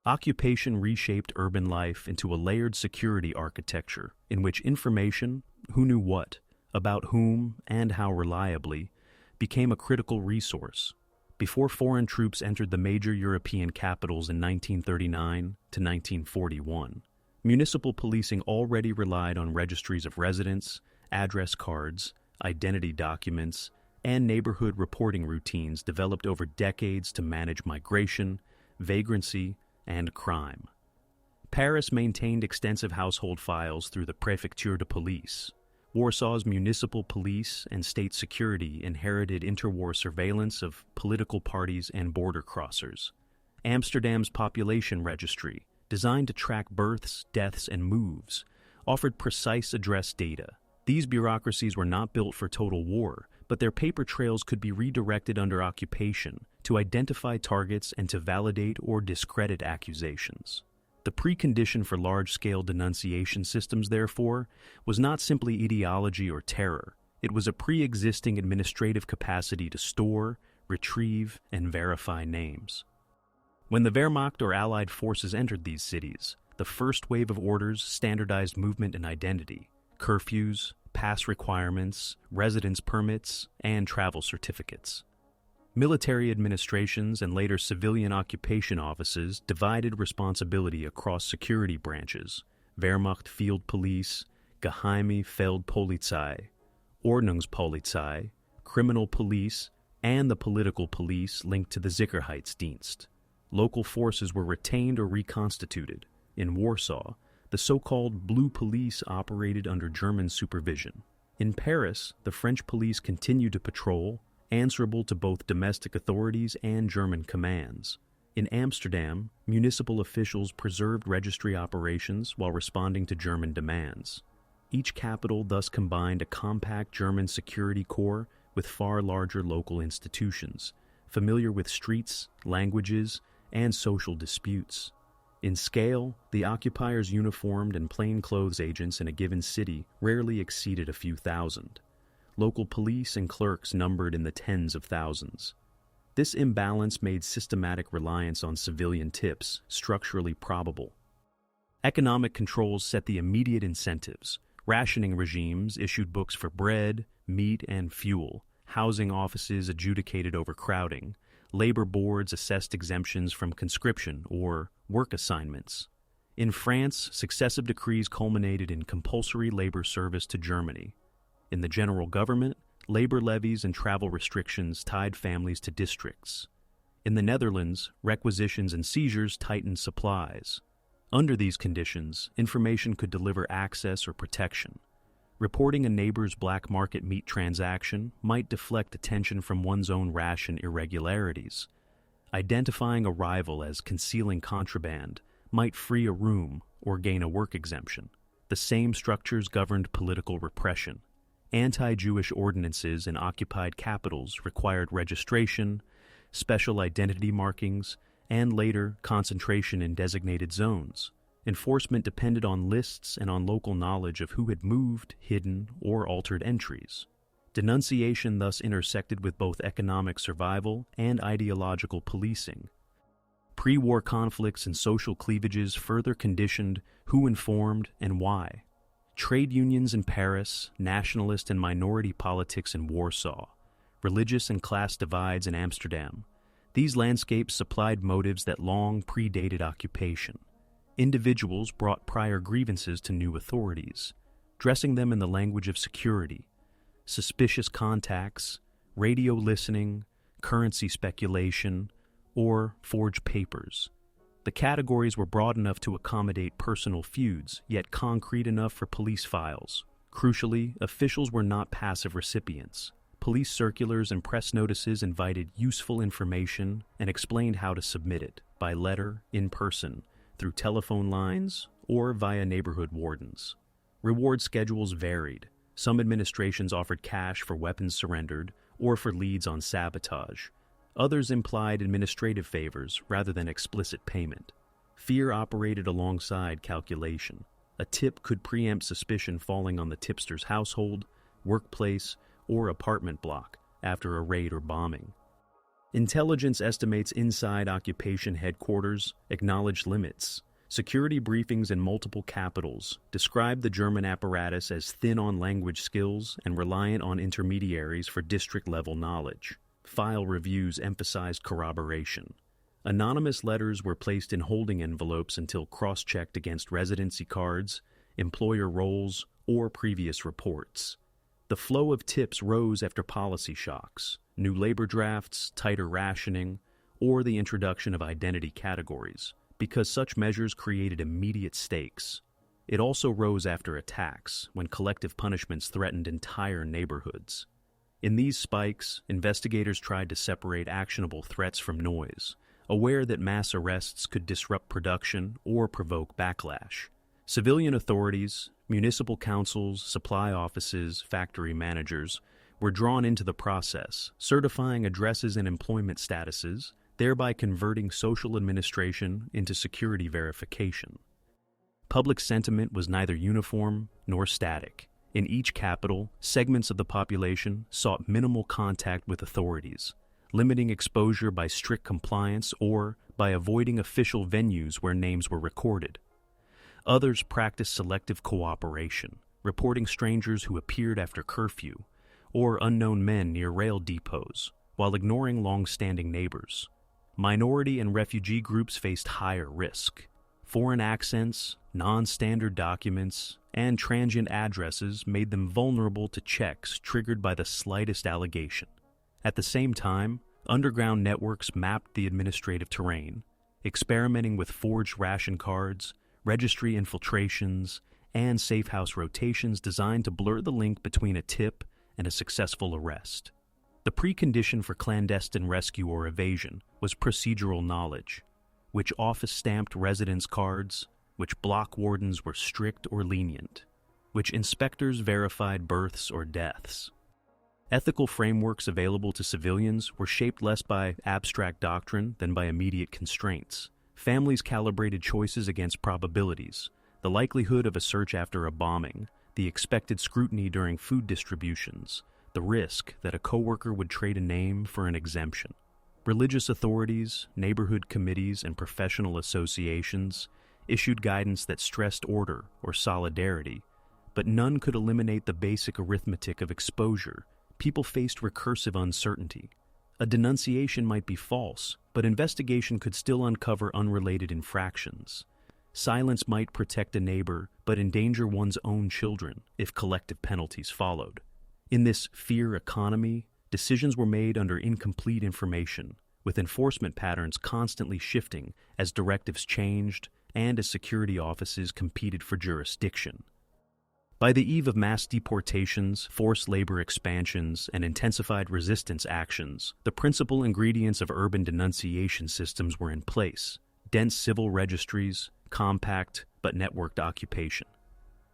Occupation reshaped urban life into a layered security architecture in which information, who knew what, about whom, and how reliably, became a critical resource. Before foreign troops entered the major European capitals in 1939 to 1941, municipal policing already relied on registries of residence, address cards, identity documents, and neighborhood reporting routines developed over decades to manage migration, vagrancy, and crime. Paris maintained extensive household files through the Préfecture de Police. Warsaw's municipal police and state security inherited interwar surveillance of political parties and border crossers. Amsterdam's population registry, designed to track births, deaths, and moves, offered precise address data. These bureaucracies were not built for total war, but their paper trails could be redirected under occupation to identify targets and to validate or discredit accusations. The precondition for large-scale denunciation systems, therefore, was not simply ideology or terror. It was a pre-existing administrative capacity to store, retrieve, and verify names. When the Wehrmacht or Allied forces entered these cities, the first wave of orders standardized movement and identity, curfews, pass requirements, residence permits, and travel certificates. Military administrations and later civilian occupation offices divided responsibility across security branches: Wehrmacht Field Police, Geheime Feldpolizei, Ordnungspolizei, Criminal Police, and the political police linked to the Sicherheitsdienst. Local forces were retained or reconstituted. In Warsaw, the so-called Blue Police operated under German supervision. In Paris, the French police continued to patrol, answerable to both domestic authorities and German commands. In Amsterdam, municipal officials preserved registry operations while responding to German demands. Each capital thus combined a compact German security corps with far larger local institutions, familiar with streets, languages, and social disputes. In scale, the occupiers' uniformed and plainclothes agents in a given city rarely exceeded a few thousand. Local police and clerks numbered in the tens of thousands. This imbalance made systematic reliance on civilian tips structurally probable. Economic controls set the immediate incentives. Rationing regimes issued books for bread, meat, and fuel. Housing offices adjudicated overcrowding. Labor boards assessed exemptions from conscription or work assignments. In France, successive decrees culminated in compulsory labor service to Germany. In the general government, labor levies and travel restrictions tied families to districts. In the Netherlands, requisitions and seizures tightened supplies. Under these conditions, information could deliver access or protection. Reporting a neighbor's black market meat transaction might deflect attention from one's own ration irregularities. Identifying a rival as concealing contraband might free a room or gain a work exemption. The same structures governed political repression. Anti-Jewish ordinances in occupied capitals required registration, special identity markings, and later concentration in designated zones. Enforcement depended on lists and on local knowledge of who had moved, hidden, or altered entries. Denunciation thus intersected with both economic survival and ideological policing. Pre-war conflicts and social cleavages further conditioned who informed and why. Trade unions in Paris, nationalist and minority politics in Warsaw, religious and class divides in Amsterdam. These landscapes supplied motives that long predated occupation. Individuals brought prior grievances to new authorities, dressing them in the language of security. Suspicious contacts, radio listening, currency speculation, or forged papers. The categories were broad enough to accommodate personal feuds, yet concrete enough for police files. Crucially, officials were not passive recipients. Police circulars and press notices invited useful information and explained how to submit it, by letter, in person, through telephone lines, or via neighborhood wardens. Reward schedules varied. Some administrations offered cash for weapons surrendered or for leads on sabotage. Others implied administrative favors rather than explicit payment. Fear operated alongside calculation. A tip could preempt suspicion falling on the tipster's household, workplace, or apartment block after a raid or bombing. Intelligence estimates inside occupation headquarters acknowledged limits. Security briefings in multiple capitals described the German apparatus as thin on language skills and reliant on intermediaries for district-level knowledge. File reviews emphasized corroboration. Anonymous letters were placed in holding envelopes until cross-checked against residency cards, employer rolls, or previous reports. The flow of tips rose after policy shocks, new labor drafts, tighter rationing, or the introduction of identity categories, because such measures created immediate stakes. It also rose after attacks, when collective punishments threatened entire neighborhoods. In these spikes, investigators tried to separate actionable threats from noise, aware that mass arrests could disrupt production or provoke backlash. Civilian authorities, municipal councils, supply offices, factory managers were drawn into the process, certifying addresses and employment statuses, thereby converting social administration into security verification. Public sentiment was neither uniform nor static. In each capital, segments of the population sought minimal contact with authorities, limiting exposure by strict compliance or by avoiding official venues where names were recorded. Others practiced selective cooperation, reporting strangers who appeared after curfew, or unknown men near rail depots, while ignoring long-standing neighbors. Minority and refugee groups faced higher risk. Foreign accents, non-standard documents, and transient addresses made them vulnerable to checks triggered by the slightest allegation. At the same time, underground networks mapped the administrative terrain, experimenting with forged ration cards, registry infiltrations, and safehouse rotations designed to blur the link between a tip and a successful arrest. The precondition for clandestine rescue or evasion was procedural knowledge, which office-stamped residence cards, which block wardens were strict or lenient, which inspectors verified births or deaths. Ethical frameworks available to civilians were shaped less by abstract doctrine than by immediate constraints. Families calibrated choices against probabilities, the likelihood of a search after a bombing, the expected scrutiny during food distributions, the risk that a coworker would trade a name for an exemption. Religious authorities, neighborhood committees, and professional associations issued guidance that stressed order or solidarity, but none could eliminate the basic arithmetic of exposure. People faced recursive uncertainty. A denunciation might be false, but investigation could still uncover unrelated infractions. Silence might protect a neighbor, but endanger one's own children if collective penalties followed. In this fear economy, decisions were made under incomplete information, with enforcement patterns constantly shifting as directives changed and as security offices competed for jurisdiction. By the eve of mass deportations, forced labor expansions, and intensified resistance actions, the principal ingredients of urban denunciation systems were in place: dense civil registries, compact but networked occupation.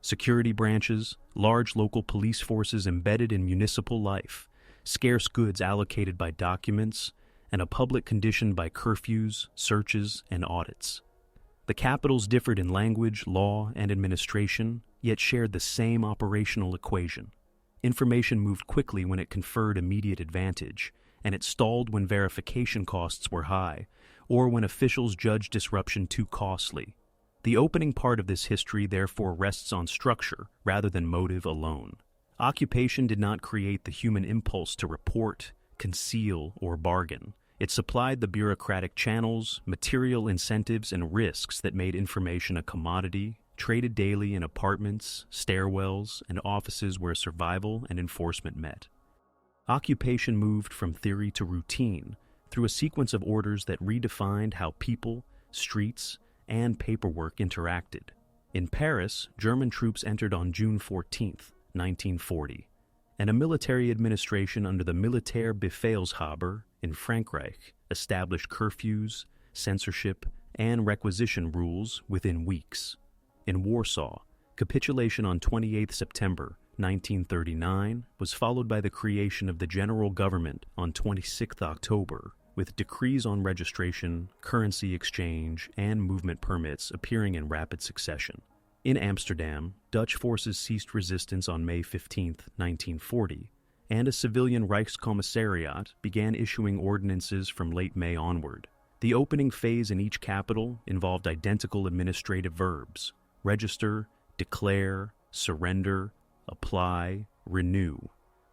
Security branches, large local police forces embedded in municipal life, scarce goods allocated by documents, and a public conditioned by curfews, searches, and audits. The capitals differed in language, law, and administration, yet shared the same operational equation. Information moved quickly when it conferred immediate advantage, and it stalled when verification costs were high, or when officials judged disruption too costly. The opening part of this history therefore rests on structure rather than motive alone. Occupation did not create the human impulse to report, conceal, or bargain. It supplied the bureaucratic channels, material incentives, and risks that made information a commodity, traded daily in apartments, stairwells, and offices where survival and enforcement met. Occupation moved from theory to routine through a sequence of orders that redefined how people, streets, and paperwork interacted. In Paris, German troops entered on June 14, 1940, and a military administration under the Militär Befehlshaber in Frankreich established curfews, censorship, and requisition rules within weeks. In Warsaw, capitulation on 28 September 1939 was followed by the creation of the general government on 26 October, with decrees on registration, currency exchange, and movement permits appearing in rapid succession. In Amsterdam, Dutch forces ceased resistance on May 15, 1940, and a civilian Reichskommissariat began issuing ordinances from late May onward. The opening phase in each capital involved identical administrative verbs: register, declare, surrender, apply, renew.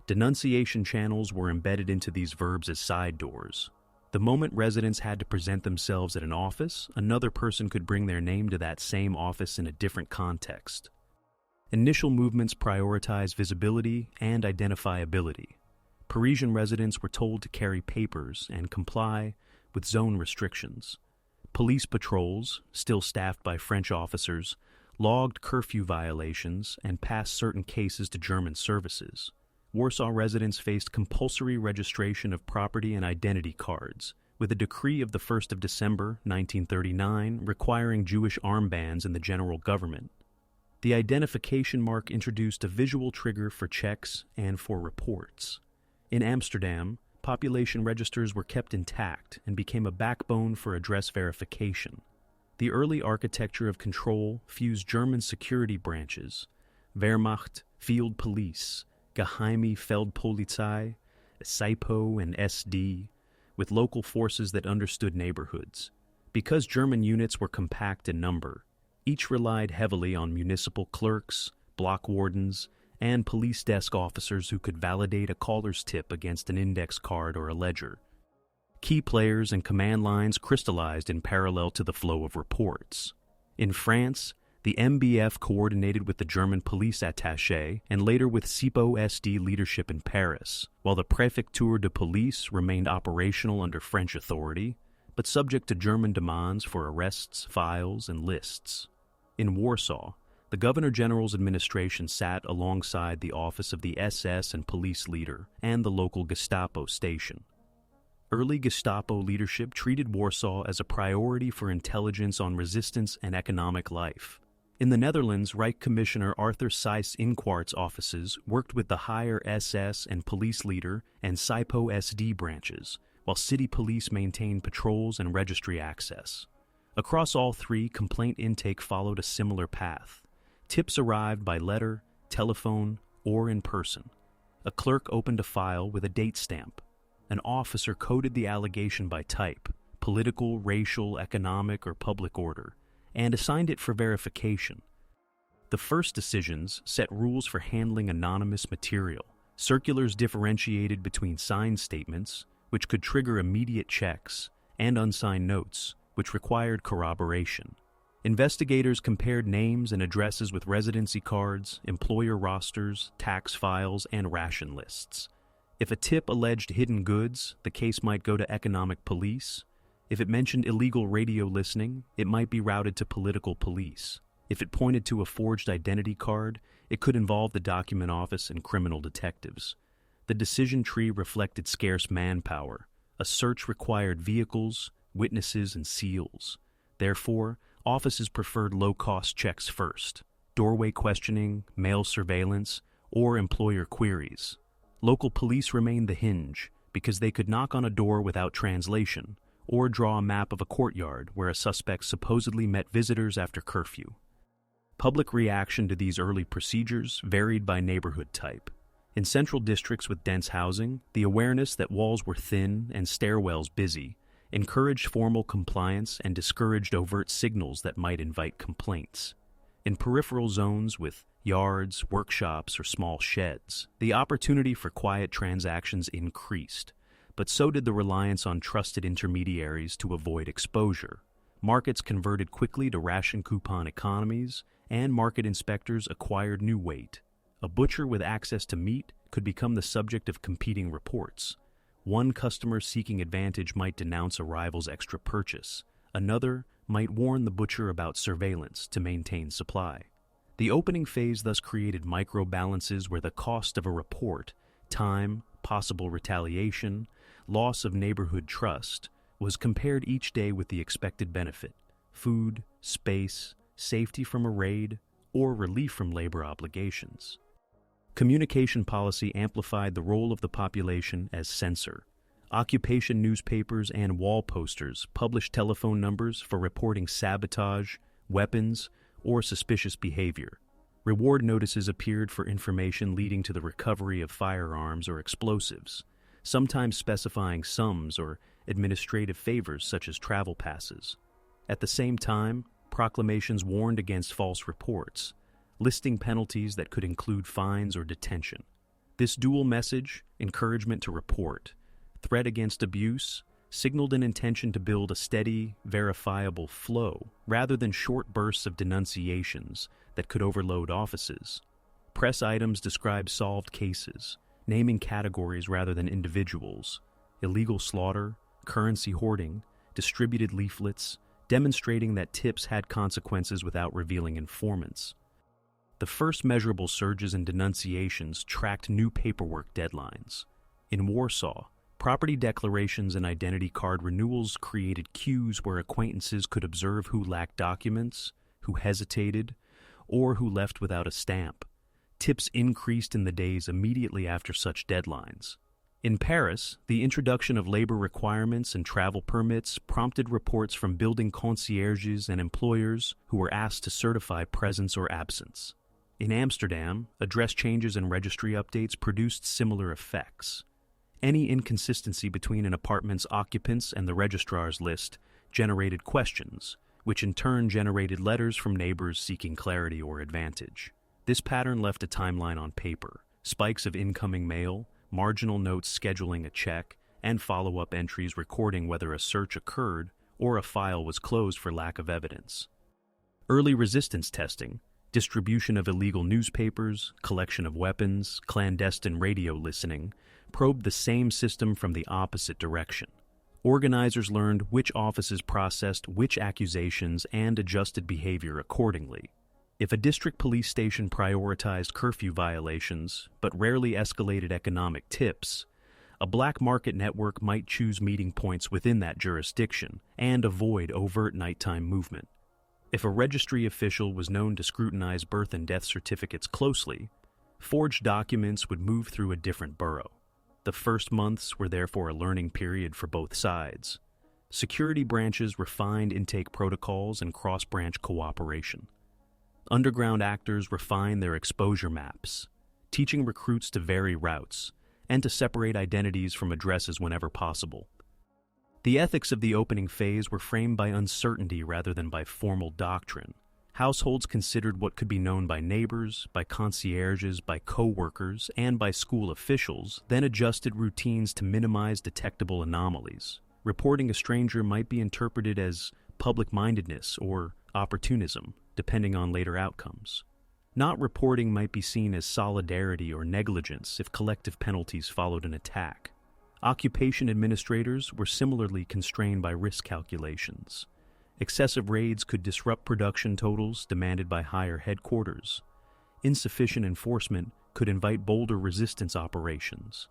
Denunciation channels were embedded into these verbs as side doors. The moment residents had to present themselves at an office, another person could bring their name to that same office in a different context. Initial movements prioritized visibility and identifiability. Parisian residents were told to carry papers and comply with zone restrictions. Police patrols, still staffed by French officers, logged curfew violations and passed certain cases to German services. Warsaw residents faced compulsory registration of property and identity cards, with a decree of the 1st of December 1939 requiring Jewish armbands in the general government. The identification mark introduced a visual trigger for checks and for reports. In Amsterdam, population registers were kept intact and became a backbone for address verification. The early architecture of control fused German security branches, Wehrmacht, Field Police, Geheime Feldpolizei, SIPO, and SD, with local forces that understood neighborhoods. Because German units were compact in number, each relied heavily on municipal clerks, block wardens, and police desk officers who could validate a caller's tip against an index card or a ledger. Key players and command lines crystallized in parallel to the flow of reports. In France, the MBF coordinated with the German police attaché and later with SIPO-SD leadership in Paris, while the Préfecture de Police remained operational under French authority, but subject to German demands for arrests, files, and lists. In Warsaw, the Governor-General's administration sat alongside the office of the SS and police leader and the local Gestapo station. Early Gestapo leadership treated Warsaw as a priority for intelligence on resistance and economic life. In the Netherlands, Reich Commissioner Arthur Seyss-Inquart's offices worked with the higher SS and police leader and SIPO-SD branches, while city police maintained patrols and registry access. Across all three, complaint intake followed a similar path. Tips arrived by letter, telephone, or in person. A clerk opened a file with a date stamp. An officer coded the allegation by type, political, racial, economic, or public order, and assigned it for verification. The first decisions set rules for handling anonymous material. Circulars differentiated between signed statements, which could trigger immediate checks, and unsigned notes, which required corroboration. Investigators compared names and addresses with residency cards, employer rosters, tax files, and ration lists. If a tip alleged hidden goods, the case might go to economic police. If it mentioned illegal radio listening, it might be routed to political police. If it pointed to a forged identity card, it could involve the document office and criminal detectives. The decision tree reflected scarce manpower. A search required vehicles, witnesses, and seals. Therefore, offices preferred low-cost checks first: doorway questioning, mail surveillance, or employer queries. Local police remained the hinge because they could knock on a door without translation, or draw a map of a courtyard where a suspect supposedly met visitors after curfew. Public reaction to these early procedures varied by neighborhood type. In central districts with dense housing, the awareness that walls were thin and stairwells busy encouraged formal compliance and discouraged overt signals that might invite complaints. In peripheral zones with yards, workshops, or small sheds, the opportunity for quiet transactions increased, but so did the reliance on trusted intermediaries to avoid exposure. Markets converted quickly to ration coupon economies, and market inspectors acquired new weight. A butcher with access to meat could become the subject of competing reports. One customer seeking advantage might denounce a rival's extra purchase. Another might warn the butcher about surveillance to maintain supply. The opening phase thus created micro-balances where the cost of a report, time, possible retaliation, loss of neighborhood trust, was compared each day with the expected benefit: food, space, safety from a raid, or relief from labor obligations. Communication policy amplified the role of the population as censor. Occupation newspapers and wall posters published telephone numbers for reporting sabotage, weapons, or suspicious behavior. Reward notices appeared for information leading to the recovery of firearms or explosives, sometimes specifying sums or administrative favors such as travel passes. At the same time, proclamations warned against false reports, listing penalties that could include fines or detention. This dual message, encouragement to report, threat against abuse, signaled an intention to build a steady, verifiable flow rather than short bursts of denunciations that could overload offices. Press items describe solved cases, naming categories rather than individuals: illegal slaughter, currency hoarding, distributed leaflets, demonstrating that tips had consequences without revealing informants. The first measurable surges in denunciations tracked new paperwork deadlines. In Warsaw, property declarations and identity card renewals created queues where acquaintances could observe who lacked documents, who hesitated, or who left without a stamp. Tips increased in the days immediately after such deadlines. In Paris, the introduction of labor requirements and travel permits prompted reports from building concierges and employers who were asked to certify presence or absence. In Amsterdam, address changes and registry updates produced similar effects. Any inconsistency between an apartment's occupants and the registrar's list generated questions, which in turn generated letters from neighbors seeking clarity or advantage. This pattern left a timeline on paper, spikes of incoming mail, marginal notes scheduling a check, and follow-up entries recording whether a search occurred or a file was closed for lack of evidence. Early resistance testing, distribution of illegal newspapers, collection of weapons, clandestine radio listening, probed the same system from the opposite direction. Organizers learned which offices processed which accusations and adjusted behavior accordingly. If a district police station prioritized curfew violations but rarely escalated economic tips, a black market network might choose meeting points within that jurisdiction and avoid overt nighttime movement. If a registry official was known to scrutinize birth and death certificates closely, forged documents would move through a different borough. The first months were therefore a learning period for both sides. Security branches refined intake protocols and cross-branch cooperation. Underground actors refined their exposure maps, teaching recruits to vary routes and to separate identities from addresses whenever possible. The ethics of the opening phase were framed by uncertainty rather than by formal doctrine. Households considered what could be known by neighbors, by concierges, by co-workers, and by school officials, then adjusted routines to minimize detectable anomalies. Reporting a stranger might be interpreted as public-mindedness or opportunism, depending on later outcomes. Not reporting might be seen as solidarity or negligence if collective penalties followed an attack. Occupation administrators were similarly constrained by risk calculations. Excessive raids could disrupt production totals demanded by higher headquarters. Insufficient enforcement could invite bolder resistance operations.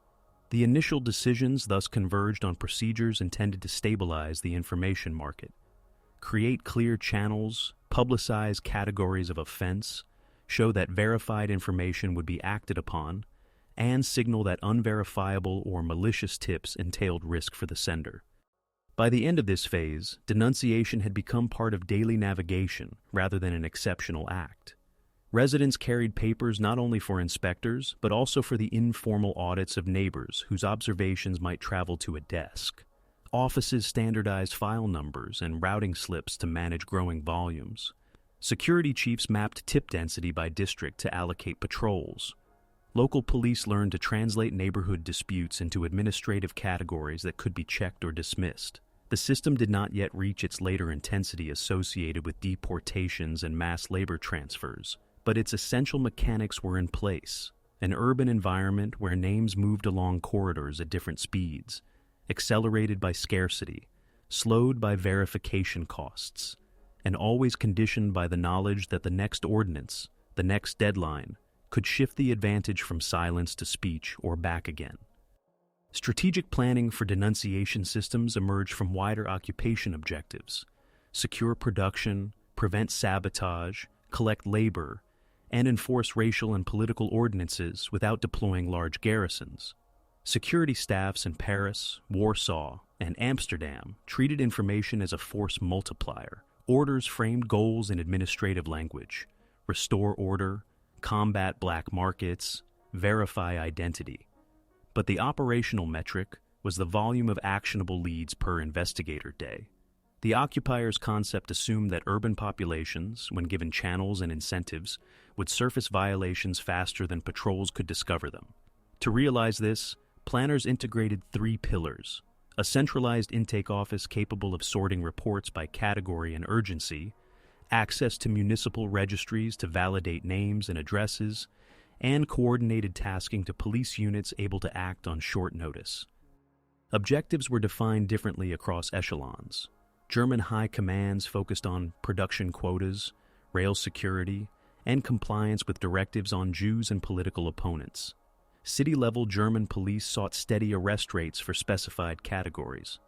The initial decisions thus converged on procedures intended to stabilize the information market, create clear channels, publicize categories of offense, show that verified information would be acted upon, and signal that unverifiable or malicious tips entailed risk for the sender. By the end of this phase, denunciation had become part of daily navigation rather than an exceptional act. Residents carried papers not only for inspectors, but also for the informal audits of neighbors whose observations might travel to a desk. Offices standardized file numbers and routing slips to manage growing volumes. Security chiefs mapped tip density by district to allocate patrols. Local police learned to translate neighborhood disputes into administrative categories that could be checked or dismissed. The system did not yet reach its later intensity associated with deportations and mass labor transfers, but its essential mechanics were in place. An urban environment where names moved along corridors at different speeds, accelerated by scarcity, slowed by verification costs, and always conditioned by the knowledge that the next ordinance, the next deadline, could shift the advantage from silence to speech or back again. Strategic planning for denunciation systems emerged from wider occupation objectives: secure production, prevent sabotage, collect labor, and enforce racial and political ordinances without deploying large garrisons. Security staffs in Paris, Warsaw, and Amsterdam treated information as a force multiplier. Orders framed goals in administrative language: restore order, combat black markets, verify identity. But the operational metric was the volume of actionable leads per investigator day. The occupiers' concept assumed that urban populations, when given channels and incentives, would surface violations faster than patrols could discover them. To realize this, planners integrated 3 pillars: a centralized intake office capable of sorting reports by category and urgency, access to municipal registries to validate names and addresses, and coordinated tasking to police units able to act on short notice. Objectives were defined differently across echelons. German high commands focused on production quotas, rail security, and compliance with directives on Jews and political opponents. City-level German police sought steady arrest rates for specified categories.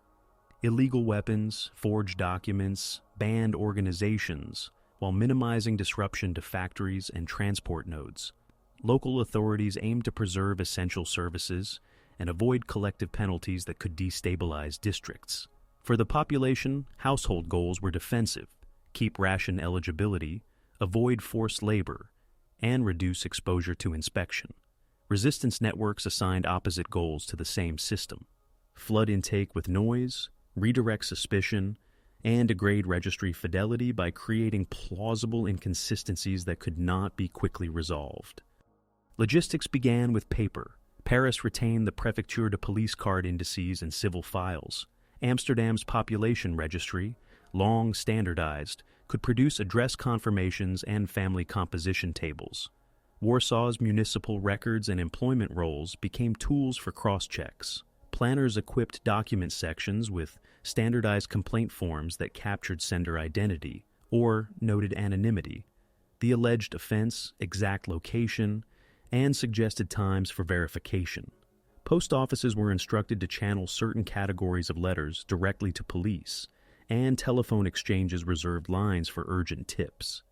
Illegal weapons, forged documents, banned organizations, while minimizing disruption to factories and transport nodes. Local authorities aimed to preserve essential services and avoid collective penalties that could destabilize districts. For the population, household goals were defensive: keep ration eligibility, avoid forced labor, and reduce exposure to inspection. Resistance networks assigned opposite goals to the same system: flood intake with noise, redirect suspicion, and degrade registry fidelity by creating plausible inconsistencies that could not be quickly resolved. Logistics began with paper. Paris retained the Préfecture de Police card indices and civil files. Amsterdam's population registry, long standardized, could produce address confirmations and family composition tables. Warsaw's municipal records and employment rolls became tools for cross-checks. Planners equipped document sections with standardized complaint forms that captured sender identity or noted anonymity, the alleged offense, exact location, and suggested times for verification. Post offices were instructed to channel certain categories of letters directly to police, and telephone exchanges reserved lines for urgent tips.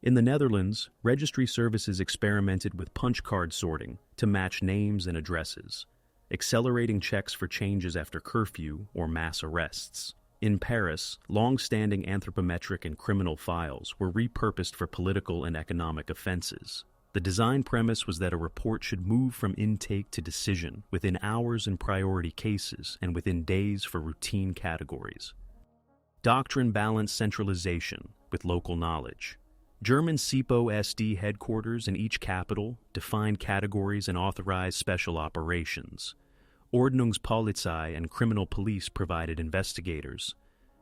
In the Netherlands, registry services experimented with punch card sorting to match names and addresses, accelerating checks for changes after curfew or mass arrests. In Paris, long-standing anthropometric and criminal files were repurposed for political and economic offenses. The design premise was that a report should move from intake to decision within hours in priority cases and within days for routine categories. Doctrine balanced centralization with local knowledge. German SIPO SD headquarters in each capital defined categories and authorized special operations. Ordnungspolizei and criminal police provided investigators.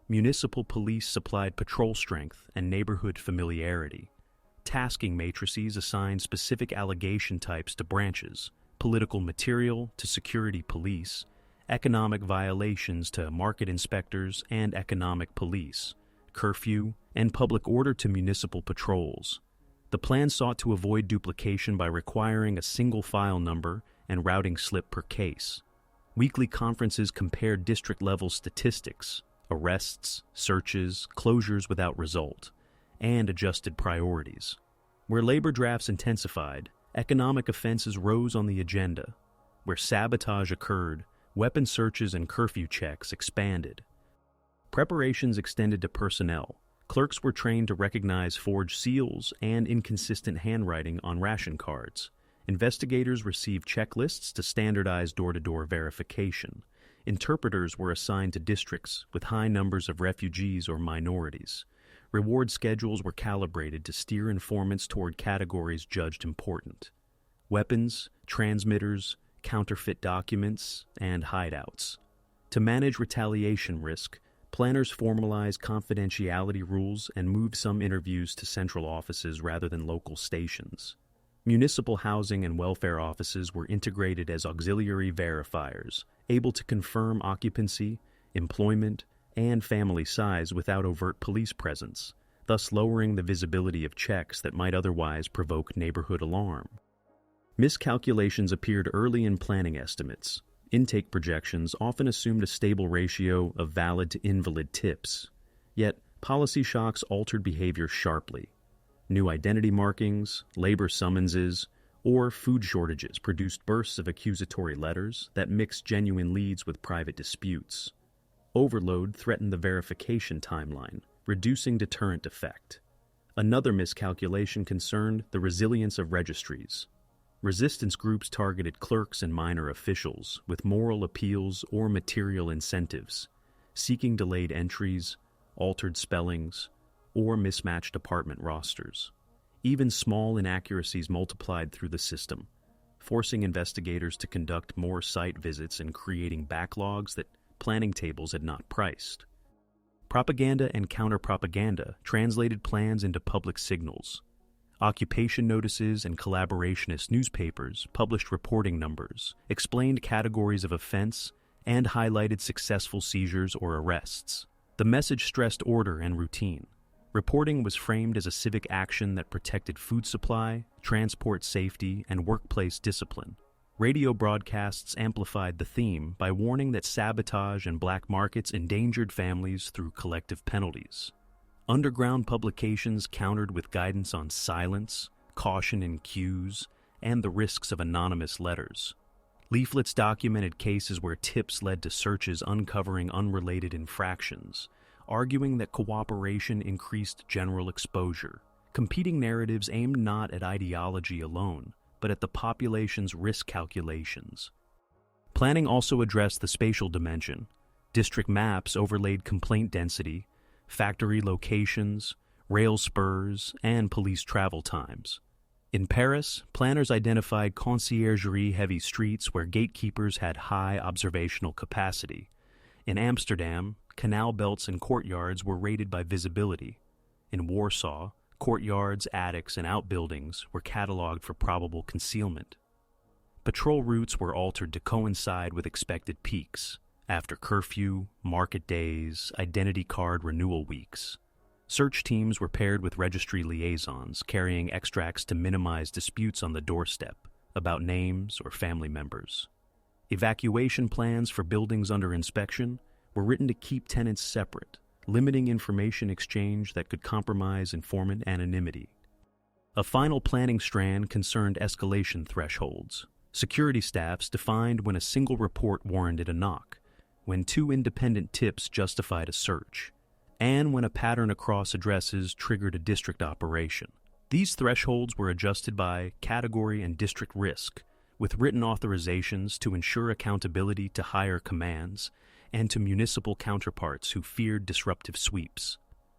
Municipal police supplied patrol strength and neighborhood familiarity. Tasking matrices assigned specific allegation types to branches, political material to security police, economic violations to market inspectors and economic police, curfew, and public order to municipal patrols. The plan sought to avoid duplication by requiring a single file number and routing slip per case. Weekly conferences compared district-level statistics, arrests, searches, closures without result, and adjusted priorities. Where labor drafts intensified, economic offenses rose on the agenda. Where sabotage occurred, weapon searches and curfew checks expanded. Preparations extended to personnel. Clerks were trained to recognize forged seals and inconsistent handwriting on ration cards. Investigators received checklists to standardize door-to-door verification. Interpreters were assigned to districts with high numbers of refugees or minorities. Reward schedules were calibrated to steer informants toward categories judged important: weapons, transmitters, counterfeit documents, and hideouts. To manage retaliation risk, planners formalized confidentiality rules and moved some interviews to central offices rather than local stations. Municipal housing and welfare offices were integrated as auxiliary verifiers, able to confirm occupancy, employment, and family size without overt police presence, thus lowering the visibility of checks that might otherwise provoke neighborhood alarm. Miscalculations appeared early in planning estimates. Intake projections often assumed a stable ratio of valid to invalid tips. Yet, policy shocks altered behavior sharply. New identity markings, labor summonses, or food shortages produced bursts of accusatory letters that mixed genuine leads with private disputes. Overload threatened the verification timeline, reducing deterrent effect. Another miscalculation concerned the resilience of registries. Resistance groups targeted clerks and minor officials with moral appeals or material incentives, seeking delayed entries, altered spellings, or mismatched department rosters. Even small inaccuracies multiplied through the system, forcing investigators to conduct more site visits and creating backlogs that planning tables had not priced. Propaganda and counter-propaganda translated plans into public signals. Occupation notices and collaborationist newspapers published reporting numbers, explained categories of offense, and highlighted successful seizures or arrests. The message stressed order and routine. Reporting was framed as a civic action that protected food supply, transport safety, and workplace discipline. Radio broadcasts amplified the theme by warning that sabotage and black markets endangered families through collective penalties. Underground publications countered with guidance on silence, caution in queues, and the risks of anonymous letters. Leaflets documented cases where tips led to searches uncovering unrelated infractions, arguing that cooperation increased general exposure. Competing narratives aimed not at ideology alone, but at the population's risk calculations. Planning also addressed the spatial dimension. District maps overlaid complaint density, factory locations, rail spurs, and police travel times. In Paris, planners identified conciergerie-heavy streets where gatekeepers had high observational capacity. In Amsterdam, canal belts and courtyards were rated by visibility. In Warsaw, courtyards, attics, and outbuildings were cataloged for probable concealment. Patrol routes were altered to coincide with expected peaks, after curfew, market days, identity card renewal weeks. Search teams were paired with registry liaisons, carrying extracts to minimize disputes on the doorstep about names or family members. Evacuation plans for buildings under inspection were written to keep tenants separate, limiting information exchange that could compromise informant anonymity. A final planning strand concerned escalation thresholds. Security staffs defined when a single report warranted a knock, when two independent tips justified a search, and when a pattern across addresses triggered a district operation. These thresholds were adjusted by category and district risk, with written authorizations to ensure accountability to higher commands and to municipal counterparts who feared disruptive sweeps.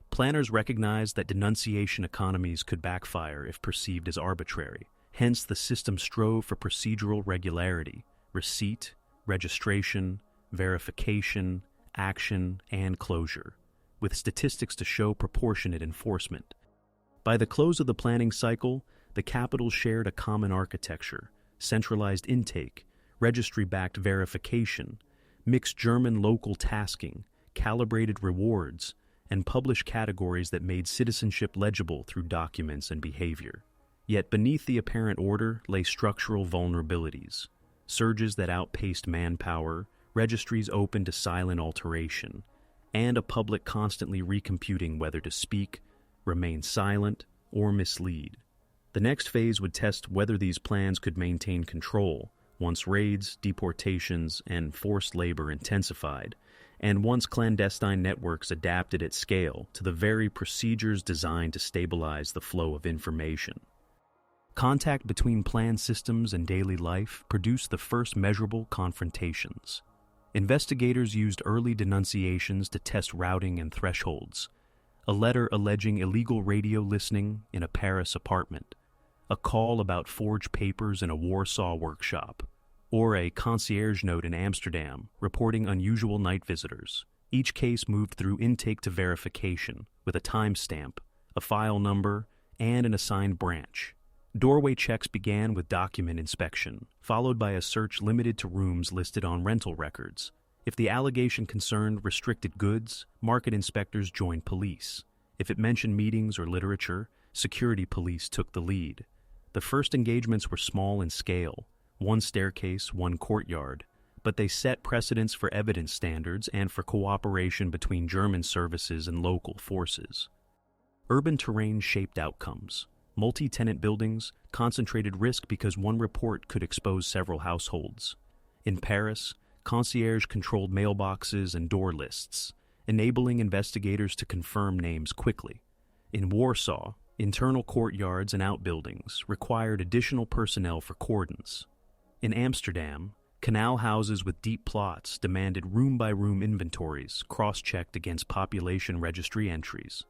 Planners recognized that denunciation economies could backfire if perceived as arbitrary. Hence, the system strove for procedural regularity, receipt, registration, verification, action, and closure, with statistics to show proportionate enforcement. By the close of the planning cycle, the capitals shared a common architecture, centralized intake, registry-backed verification, mixed German-local tasking, calibrated rewards, and published categories that made citizenship legible through documents and behavior. Yet beneath the apparent order lay structural vulnerabilities, surges that outpaced manpower, registries open to silent alteration, and a public constantly recomputing whether to speak, remain silent, or mislead. The next phase would test whether these plans could maintain control once raids, deportations, and forced labor intensified, and once clandestine networks adapted at scale to the very procedures designed to stabilize the flow of information. Contact between planned systems and daily life produced the first measurable confrontations. Investigators used early denunciations to test routing and thresholds. A letter alleging illegal radio listening in a Paris apartment, a call about forged papers in a Warsaw workshop, or a concierge note in Amsterdam reporting unusual night visitors. Each case moved through intake to verification with a timestamp, a file number, and an assigned branch. Doorway checks began with document inspection, followed by a search limited to rooms listed on rental records. If the allegation concerned restricted goods, market inspectors joined police. If it mentioned meetings or literature, security police took the lead. The first engagements were small in scale, one staircase, one courtyard, but they set precedents for evidence standards and for cooperation between German services and local forces. Urban terrain shaped outcomes. Multi-tenant buildings concentrated risk because one report could expose several households. In Paris, concierge controlled mailboxes and door lists, enabling investigators to confirm names quickly. In Warsaw, Internal courtyards and outbuildings required additional personnel for cordons. In Amsterdam, canal houses with deep plots demanded room-by-room inventories cross-checked against population registry entries.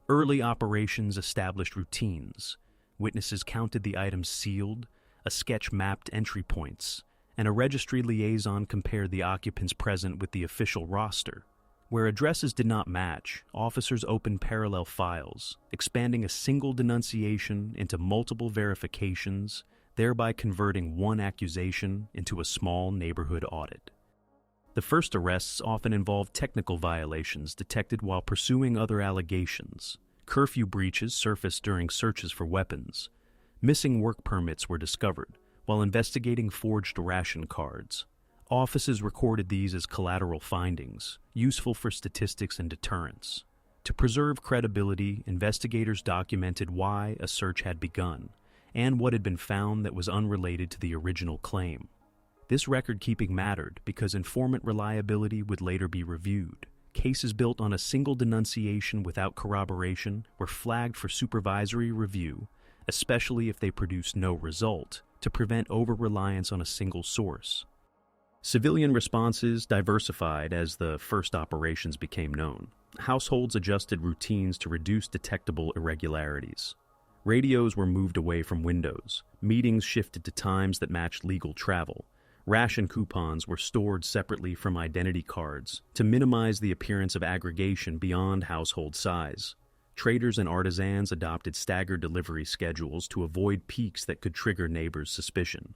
Early operations established routines. Witnesses counted the items sealed, a sketch mapped entry points, and a registry liaison compared the occupants present with the official roster. Where addresses did not match, officers opened parallel files, expanding a single denunciation into multiple verifications, thereby converting one accusation into a small neighborhood audit. The first arrests often involved technical violations detected while pursuing other allegations. Curfew breaches surfaced during searches for weapons. Missing work permits were discovered while investigating forged ration cards. Offices recorded these as collateral findings, useful for statistics and deterrence. To preserve credibility, investigators documented why a search had begun and what had been found that was unrelated to the original claim. This record-keeping mattered because informant reliability would later be reviewed. Cases built on a single denunciation without corroboration were flagged for supervisory review, especially if they produced no result, to prevent over-reliance on a single source. Civilian responses diversified as the first operations became known. Households adjusted routines to reduce detectable irregularities. Radios were moved away from windows. Meetings shifted to times that matched legal travel. Ration coupons were stored separately from identity cards to minimize the appearance of aggregation beyond household size. Traders and artisans adopted staggered delivery schedules to avoid peaks that could trigger neighbors' suspicion.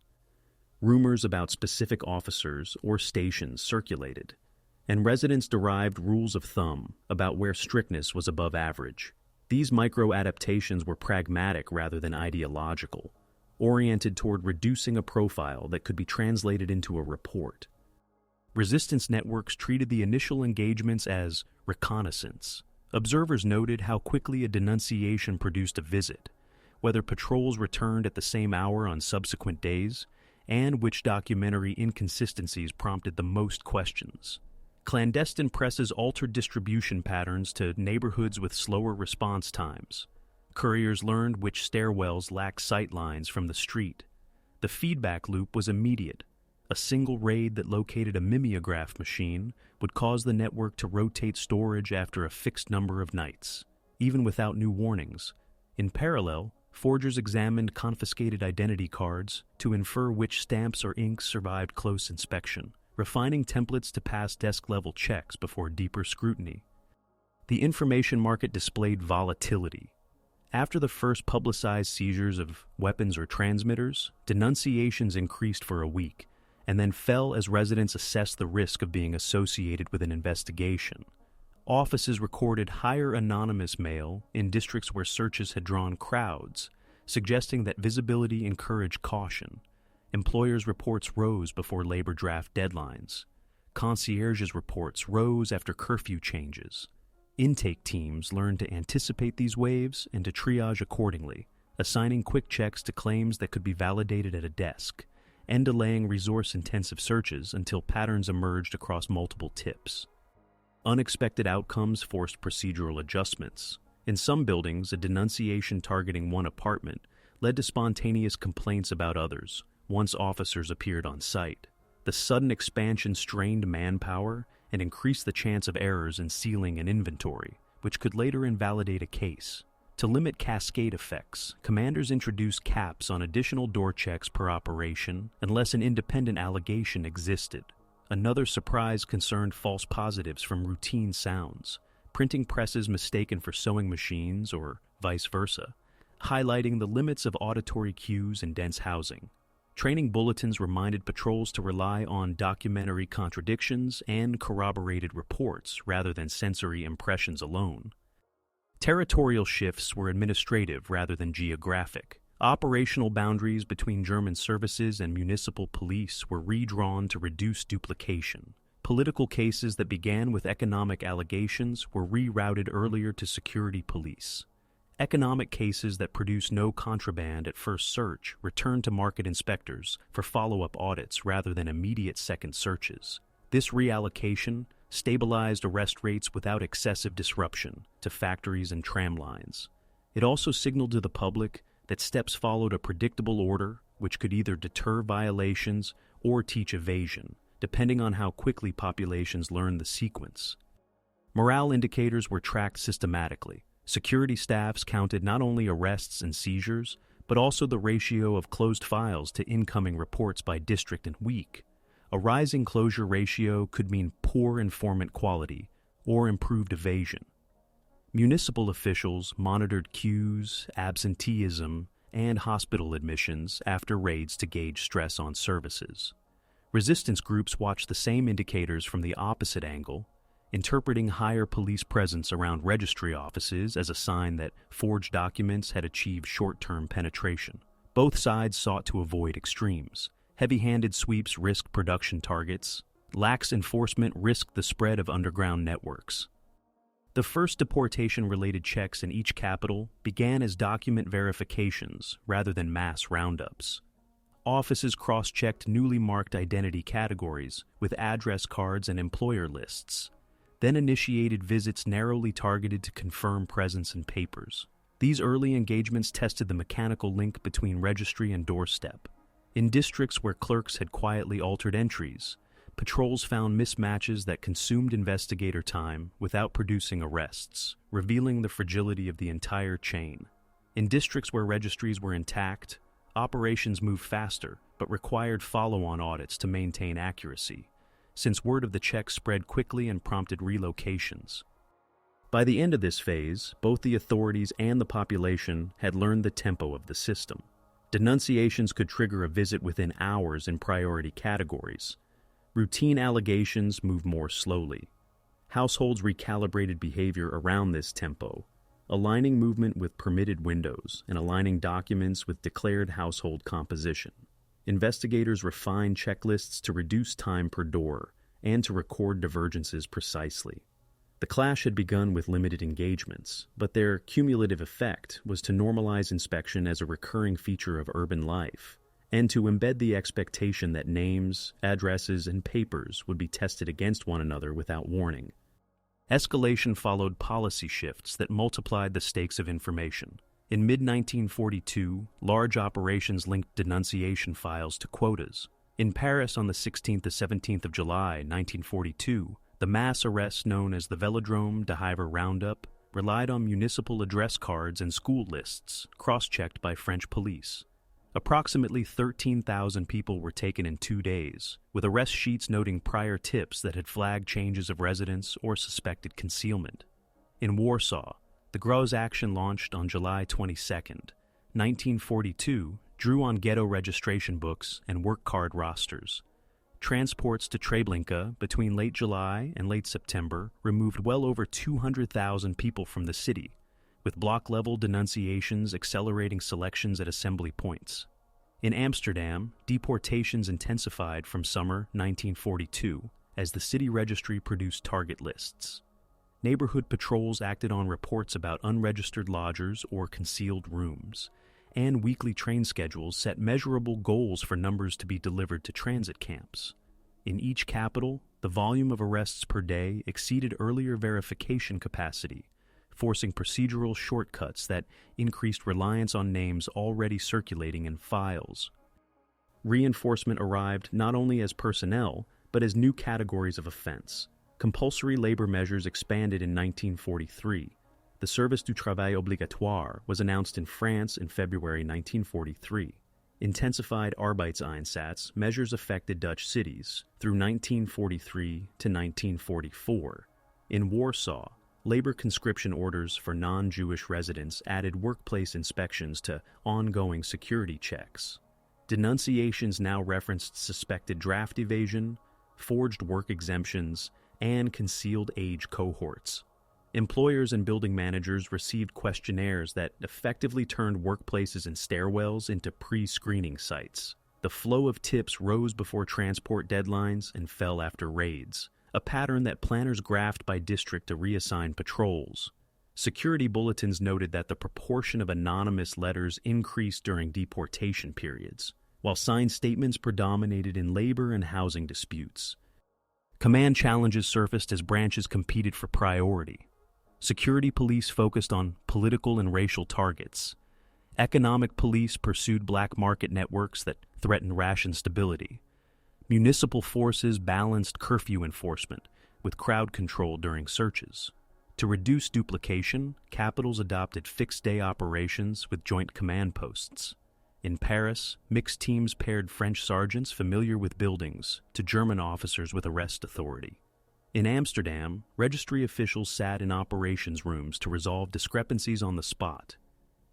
Rumors about specific officers or stations circulated, and residents derived rules of thumb about where strictness was above average. These micro-adaptations were pragmatic rather than ideological, oriented toward reducing a profile that could be translated into a report. Resistance networks treated the initial engagements as reconnaissance. Observers noted how quickly a denunciation produced a visit, whether patrols returned at the same hour on subsequent days, and which documentary inconsistencies prompted the most questions. Clandestine presses altered distribution patterns to neighborhoods with slower response times. Couriers learned which stairwells lacked sight lines from the street. The feedback loop was immediate. A single raid that located a mimeograph machine would cause the network to rotate storage after a fixed number of nights, even without new warnings. In parallel, forgers examined confiscated identity cards to infer which stamps or inks survived close inspection, refining templates to pass desk-level checks before deeper scrutiny. The information market displayed volatility. After the first publicized seizures of weapons or transmitters, denunciations increased for a week, and then fell as residents assessed the risk of being associated with an investigation. Offices recorded higher anonymous mail in districts where searches had drawn crowds, suggesting that visibility encouraged caution. Employers' reports rose before labor draft deadlines. Concierges' reports rose after curfew changes. Intake teams learned to anticipate these waves and to triage accordingly, assigning quick checks to claims that could be validated at a desk, and delaying resource-intensive searches until patterns emerged across multiple tips. Unexpected outcomes forced procedural adjustments. In some buildings, a denunciation targeting one apartment led to spontaneous complaints about others once officers appeared on site. The sudden expansion strained manpower and increased the chance of errors in sealing and inventory, which could later invalidate a case. To limit cascade effects, commanders introduced caps on additional door checks per operation unless an independent allegation existed. Another surprise concerned false positives from routine sounds, printing presses mistaken for sewing machines or vice versa, highlighting the limits of auditory cues in dense housing. Training bulletins reminded patrols to rely on documentary contradictions and corroborated reports rather than sensory impressions alone. Territorial shifts were administrative rather than geographic. Operational boundaries between German services and municipal police were redrawn to reduce duplication. Political cases that began with economic allegations were rerouted earlier to security police. Economic cases that produced no contraband at first search returned to market inspectors for follow-up audits rather than immediate second searches. This reallocation stabilized arrest rates without excessive disruption to factories and tram lines. It also signaled to the public that steps followed a predictable order which could either deter violations or teach evasion, depending on how quickly populations learned the sequence. Morale indicators were tracked systematically. Security staffs counted not only arrests and seizures, but also the ratio of closed files to incoming reports by district and week. A rising closure ratio could mean poor informant quality or improved evasion. Municipal officials monitored queues, absenteeism, and hospital admissions after raids to gauge stress on services. Resistance groups watched the same indicators from the opposite angle, interpreting higher police presence around registry offices as a sign that forged documents had achieved short-term penetration. Both sides sought to avoid extremes. Heavy-handed sweeps risked production targets. Lax enforcement risked the spread of underground networks. The first deportation-related checks in each capital began as document verifications rather than mass roundups. Offices cross-checked newly marked identity categories with address cards and employer lists, then initiated visits narrowly targeted to confirm presence and papers. These early engagements tested the mechanical link between registry and doorstep. In districts where clerks had quietly altered entries, patrols found mismatches that consumed investigator time without producing arrests, revealing the fragility of the entire chain. In districts where registries were intact, operations moved faster but required follow-on audits to maintain accuracy, since word of the check spread quickly and prompted relocations. By the end of this phase, both the authorities and the population had learned the tempo of the system. Denunciations could trigger a visit within hours in priority categories. Routine allegations moved more slowly. Households recalibrated behavior around this tempo, aligning movement with permitted windows and aligning documents with declared household composition. Investigators refined checklists to reduce time per door and to record divergences precisely. The clash had begun with limited engagements, but their cumulative effect was to normalize inspection as a recurring feature of urban life, and to embed the expectation that names, addresses, and papers would be tested against one another without warning. Escalation followed policy shifts that multiplied the stakes of information. In mid-1942, large operations linked denunciation files to quotas. In Paris on the 16th to 17th of July, 1942, the mass arrests known as the Velodrome de Hiver Roundup relied on municipal address cards and school lists, cross-checked by French police. Approximately 13,000 people were taken in 2 days, with arrest sheets noting prior tips that had flagged changes of residence or suspected concealment. In Warsaw, the Grossaktion launched on July 22, 1942, drew on ghetto registration books and work card rosters. Transports to Treblinka between late July and late September removed well over 200,000 people from the city, with block-level denunciations accelerating selections at assembly points. In Amsterdam, deportations intensified from summer 1942 as the city registry produced target lists. Neighborhood patrols acted on reports about unregistered lodgers or concealed rooms, and weekly train schedules set measurable goals for numbers to be delivered to transit camps. In each capital, the volume of arrests per day exceeded earlier verification capacity, forcing procedural shortcuts that increased reliance on names already circulating in files. Reinforcement arrived not only as personnel, but as new categories of offense. Compulsory labor measures expanded in 1943. The Service du Travail Obligatoire was announced in France in February 1943. Intensified Arbeitseinsatz measures affected Dutch cities through 1943 to 1944. In Warsaw, labor conscription orders for non-Jewish residents added workplace inspections to ongoing security checks. Denunciations now referenced suspected draft evasion, forged work exemptions, and concealed age cohorts. Employers and building managers received questionnaires that effectively turned workplaces and stairwells into pre-screening sites. The flow of tips rose before transport deadlines and fell after raids, a pattern that planners graphed by district to reassign patrols. Security bulletins noted that the proportion of anonymous letters increased during deportation periods, while signed statements predominated in labor and housing disputes. Command challenges surfaced as branches competed for priority. Security police focused on political and racial targets. Economic police pursued black market networks that threatened ration stability. Municipal forces balanced curfew enforcement with crowd control during searches. To reduce duplication, capitals adopted fixed-day operations with joint command posts. In Paris, mixed teams paired French sergeants familiar with buildings to German officers with arrest authority. In Amsterdam, registry officials sat in operations rooms to resolve discrepancies on the spot.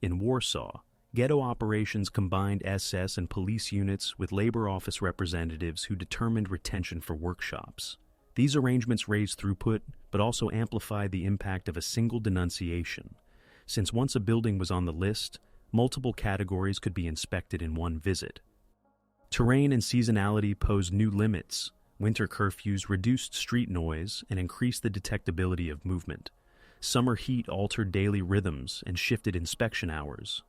In Warsaw, ghetto operations combined SS and police units with labor office representatives who determined retention for workshops. These arrangements raised throughput, but also amplified the impact of a single denunciation. Since once a building was on the list, multiple categories could be inspected in one visit. Terrain and seasonality posed new limits. Winter curfews reduced street noise and increased the detectability of movement. Summer heat altered daily rhythms and shifted inspection hours.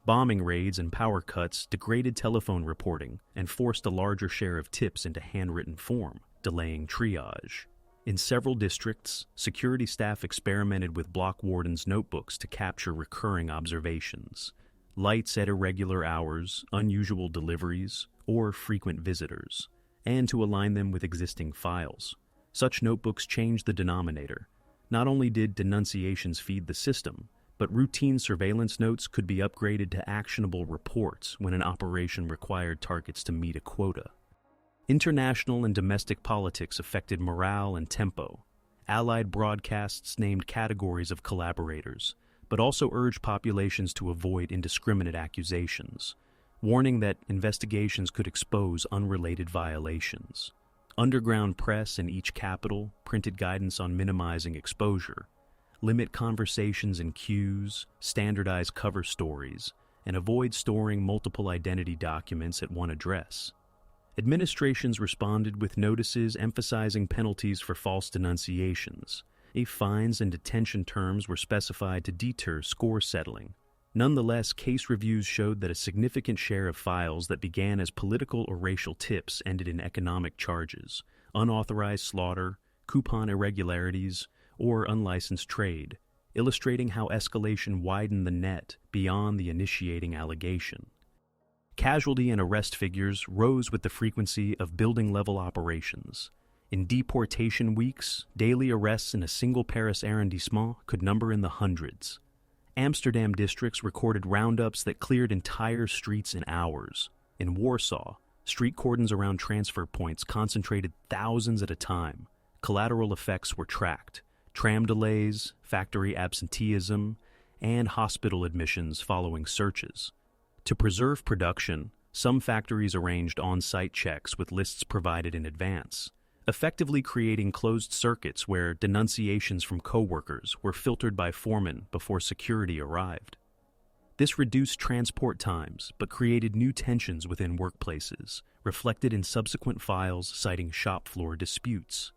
Bombing raids and power cuts degraded telephone reporting and forced a larger share of tips into handwritten form, delaying triage. In several districts, security staff experimented with block wardens' notebooks to capture recurring observations, lights at irregular hours, unusual deliveries, or frequent visitors, and to align them with existing files. Such notebooks changed the denominator. Not only did denunciations feed the system, but routine surveillance notes could be upgraded to actionable reports when an operation required targets to meet a quota. International and domestic politics affected morale and tempo. Allied broadcasts named categories of collaborators, but also urged populations to avoid indiscriminate accusations, warning that investigations could expose unrelated violations. Underground press in each capital printed guidance on minimizing exposure, limit conversations in queues, standardize cover stories, and avoid storing multiple identity documents at one address. Administrations responded with notices emphasizing penalties for false denunciations. Fines and detention terms were specified to deter score settling. Nonetheless, case reviews showed that a significant share of files that began as political or racial tips ended in economic charges, unauthorized slaughter, coupon irregularities, or unlicensed trade, illustrating how escalation widened the net beyond the initiating allegation. Casualty and arrest figures rose with the frequency of building-level operations. In deportation weeks, daily arrests in a single Paris arrondissement could number in the hundreds. Amsterdam districts recorded roundups that cleared entire streets in hours. In Warsaw, street cordons around transfer points concentrated thousands at a time. Collateral effects were tracked: tram delays, factory absenteeism, and hospital admissions following searches. To preserve production, some factories arranged on-site checks with lists provided in advance, effectively creating closed circuits where denunciations from co-workers were filtered by foremen before security arrived. This reduced transport times but created new tensions within workplaces, reflected in subsequent files citing shop floor disputes.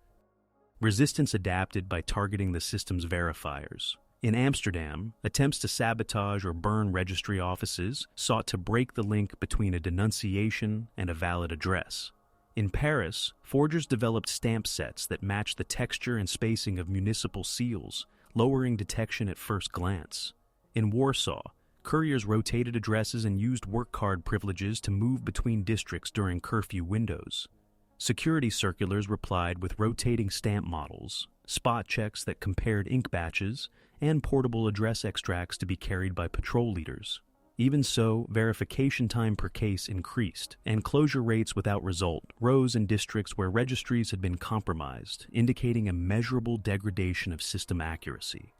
Resistance adapted by targeting the system's verifiers. In Amsterdam, attempts to sabotage or burn registry offices sought to break the link between a denunciation and a valid address. In Paris, forgers developed stamp sets that matched the texture and spacing of municipal seals, lowering detection at first glance. In Warsaw, couriers rotated addresses and used work card privileges to move between districts during curfew windows. Security circulars replied with rotating stamp models, spot checks that compared ink batches, and portable address extracts to be carried by patrol leaders. Even so, verification time per case increased, and closure rates without result rose in districts where registries had been compromised, indicating a measurable degradation of system accuracy.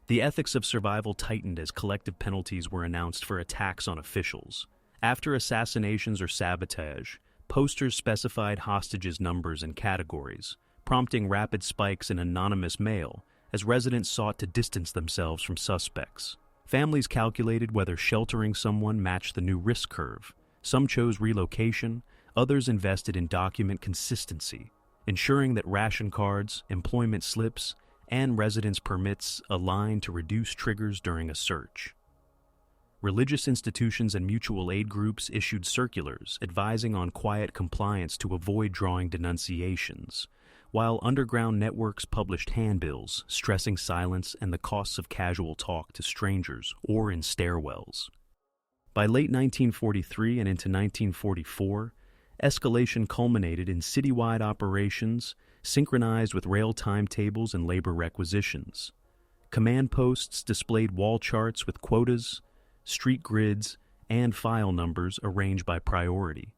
The ethics of survival tightened as collective penalties were announced for attacks on officials. After assassinations or sabotage, posters specified hostages' numbers and categories, prompting rapid spikes in anonymous mail as residents sought to distance themselves from suspects. Families calculated whether sheltering someone matched the new risk curve. Some chose relocation, others invested in document consistency, ensuring that ration cards, employment slips, and residence permits aligned to reduce triggers during a search. Religious institutions and mutual aid groups issued circulars advising on quiet compliance to avoid drawing denunciations, while underground networks published handbills stressing silence and the costs of casual talk to strangers or in stairwells. By late 1943 and into 1944, escalation culminated in citywide operations synchronized with rail timetables and labor requisitions. Command posts displayed wall charts with quotas, street grids, and file numbers arranged by priority.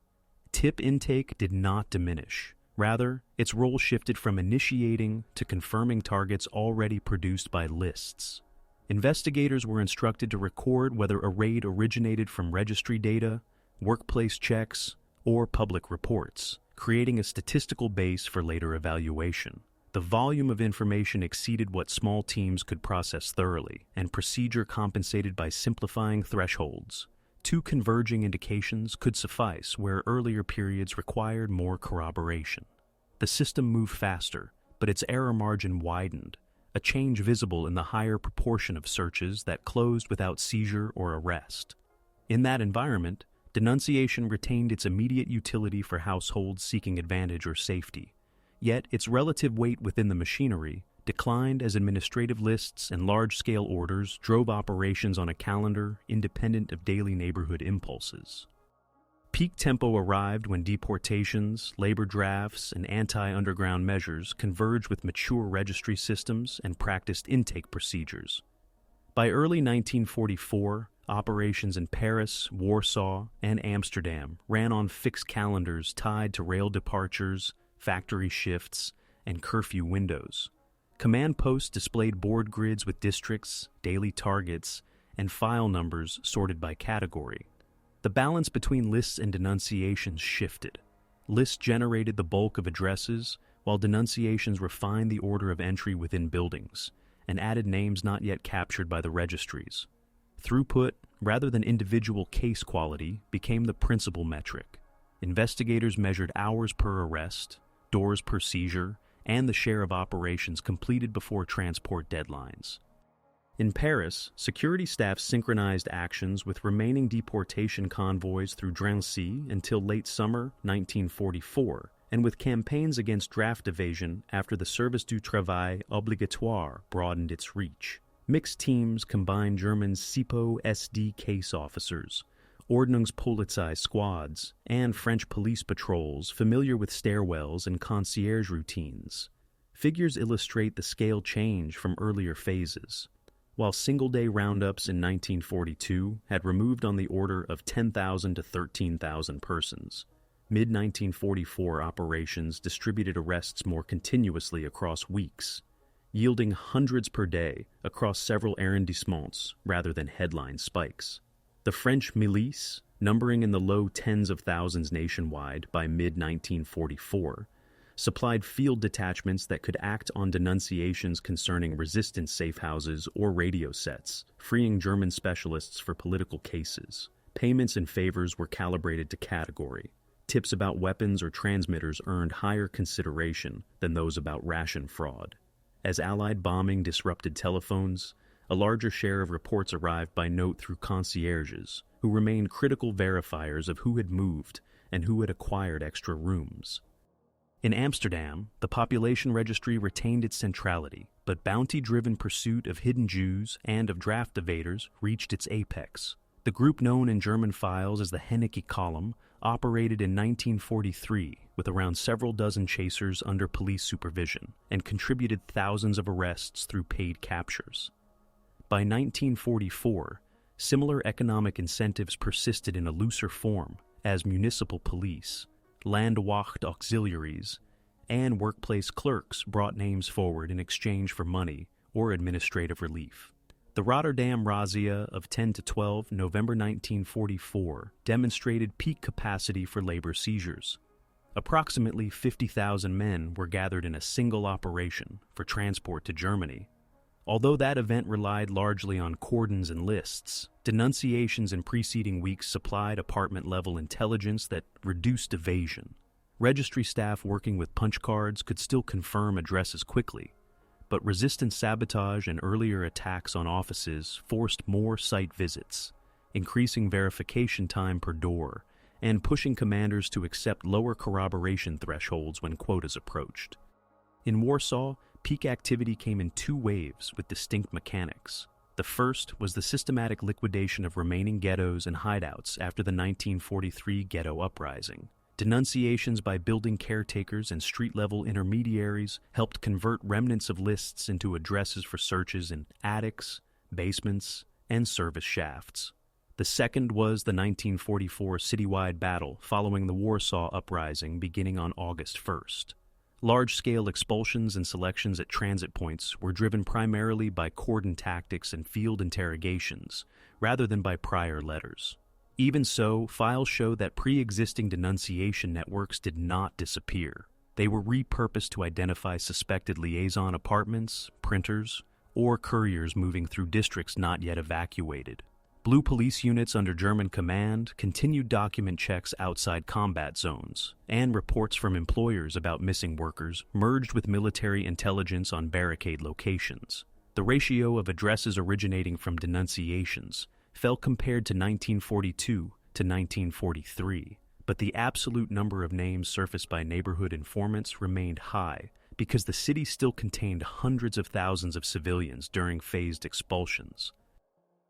Tip intake did not diminish. Rather, its role shifted from initiating to confirming targets already produced by lists. Investigators were instructed to record whether a raid originated from registry data, workplace checks, or public reports, creating a statistical base for later evaluation. The volume of information exceeded what small teams could process thoroughly, and procedure compensated by simplifying thresholds. Two converging indications could suffice where earlier periods required more corroboration. The system moved faster, but its error margin widened, a change visible in the higher proportion of searches that closed without seizure or arrest. In that environment, denunciation retained its immediate utility for households seeking advantage or safety, yet its relative weight within the machinery declined as administrative lists and large-scale orders drove operations on a calendar independent of daily neighborhood impulses. Peak tempo arrived when deportations, labor drafts, and anti-underground measures converged with mature registry systems and practiced intake procedures. By early 1944, operations in Paris, Warsaw, and Amsterdam ran on fixed calendars tied to rail departures, factory shifts, and curfew windows. Command posts displayed board grids with districts, daily targets, and file numbers sorted by category. The balance between lists and denunciations shifted. Lists generated the bulk of addresses, while denunciations refined the order of entry within buildings and added names not yet captured by the registries. Throughput, rather than individual case quality, became the principal metric. Investigators measured hours per arrest, doors per seizure, and the share of operations completed before transport deadlines. In Paris, security staff synchronized actions with remaining deportation convoys through Drancy until late summer 1944, and with campaigns against draft evasion after the Service du Travail Obligatoire broadened its reach. Mixed teams combined German SIPO-SD case officers, Ordnungspolizei squads, and French police patrols familiar with stairwells and concierge routines. Figures illustrate the scale change from earlier phases. While single-day roundups in 1942 had removed on the order of 10,000 to 13,000 persons, mid-1944 operations distributed arrests more continuously across weeks, yielding hundreds per day across several arrondissements rather than headline spikes. The French milice, numbering in the low tens of thousands nationwide by mid-1944, supplied field detachments that could act on denunciations concerning resistance safehouses or radio sets, freeing German specialists for political cases. Payments and favors were calibrated to category. Tips about weapons or transmitters earned higher consideration than those about ration fraud. As Allied bombing disrupted telephones, a larger share of reports arrived by note through concierges, who remained critical verifiers of who had moved and who had acquired extra rooms. In Amsterdam, the population registry retained its centrality, but bounty-driven pursuit of hidden Jews and of draft evaders reached its apex. The group known in German files as the Henneicke Column operated in 1943 with around several dozen chasers under police supervision and contributed thousands of arrests through paid captures. By 1944, similar economic incentives persisted in a looser form as municipal police, Landwacht auxiliaries, and workplace clerks brought names forward in exchange for money or administrative relief. The Rotterdam razzia of 10 to 12 November 1944 demonstrated peak capacity for labor seizures. Approximately 50,000 men were gathered in a single operation for transport to Germany. Although that event relied largely on cordons and lists, denunciations in preceding weeks supplied apartment-level intelligence that reduced evasion. Registry staff working with punch cards could still confirm addresses quickly, but resistant sabotage and earlier attacks on offices forced more site visits, increasing verification time per door and pushing commanders to accept lower corroboration thresholds when quotas approached. In Warsaw, peak activity came in two waves with distinct mechanics. The first was the systematic liquidation of remaining ghettos and hideouts after the 1943 ghetto uprising. Denunciations by building caretakers and street-level intermediaries helped convert remnants of lists into addresses for searches in attics, basements, and service shafts. The second was the 1944 citywide battle following the Warsaw Uprising beginning on August 1st. Large-scale expulsions and selections at transit points were driven primarily by cordon tactics and field interrogations, rather than by prior letters. Even so, files show that pre-existing denunciation networks did not disappear. They were repurposed to identify suspected liaison apartments, printers, or couriers moving through districts not yet evacuated. Blue police units under German command continued document checks outside combat zones, and reports from employers about missing workers merged with military intelligence on barricade locations. The ratio of addresses originating from denunciations fell compared to 1942 to 1943, but the absolute number of names surfaced by neighborhood informants remained high because the city still contained hundreds of thousands of civilians during phased expulsions.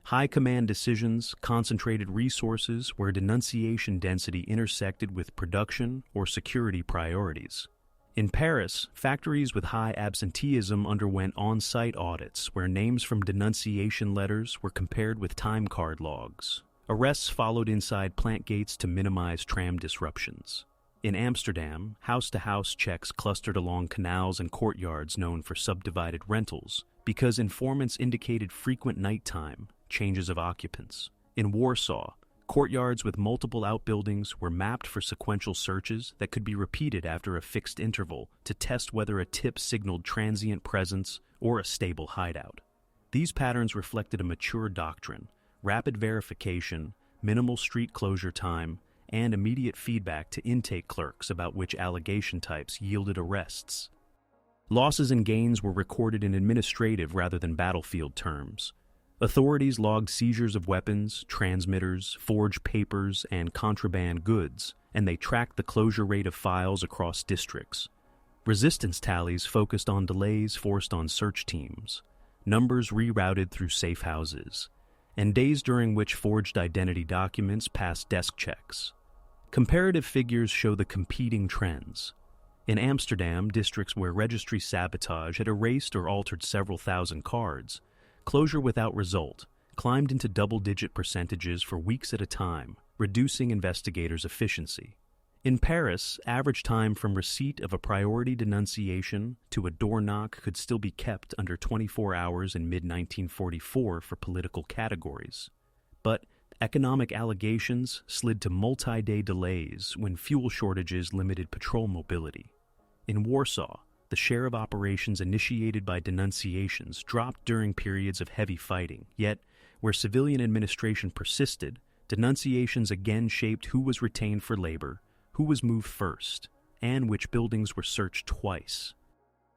High command decisions concentrated resources where denunciation density intersected with production or security priorities. In Paris, factories with high absenteeism underwent on-site audits where names from denunciation letters were compared with time card logs. Arrests followed inside plant gates to minimize tram disruptions. In Amsterdam, house-to-house checks clustered along canals and courtyards known for subdivided rentals because informants indicated frequent nighttime changes of occupants. In Warsaw, courtyards with multiple outbuildings were mapped for sequential searches that could be repeated after a fixed interval to test whether a tip signaled transient presence or a stable hideout. These patterns reflected a mature doctrine, rapid verification, minimal street closure time, and immediate feedback to intake clerks about which allegation types yielded arrests. Losses and gains were recorded in administrative rather than battlefield terms. Authorities logged seizures of weapons, transmitters, forged papers, and contraband goods, and they tracked the closure rate of files across districts. Resistance tallies focused on delays forced on search teams, numbers rerouted through safe houses, and days during which forged identity documents passed desk checks. Comparative figures show the competing trends. In Amsterdam, districts where registry sabotage had erased or altered several thousand cards, closure without result climbed into double-digit percentages for weeks at a time, reducing investigators' efficiency. In Paris, average time from receipt of a priority denunciation to a door knock could still be kept under 24 hours in mid-1944 for political categories. But economic allegations slid to multi-day delays when fuel shortages limited patrol mobility. In Warsaw, the share of operations initiated by denunciations dropped during periods of heavy fighting, yet, where civilian administration persisted, denunciations again shaped who was retained for labor, who was moved first, and which buildings were searched twice.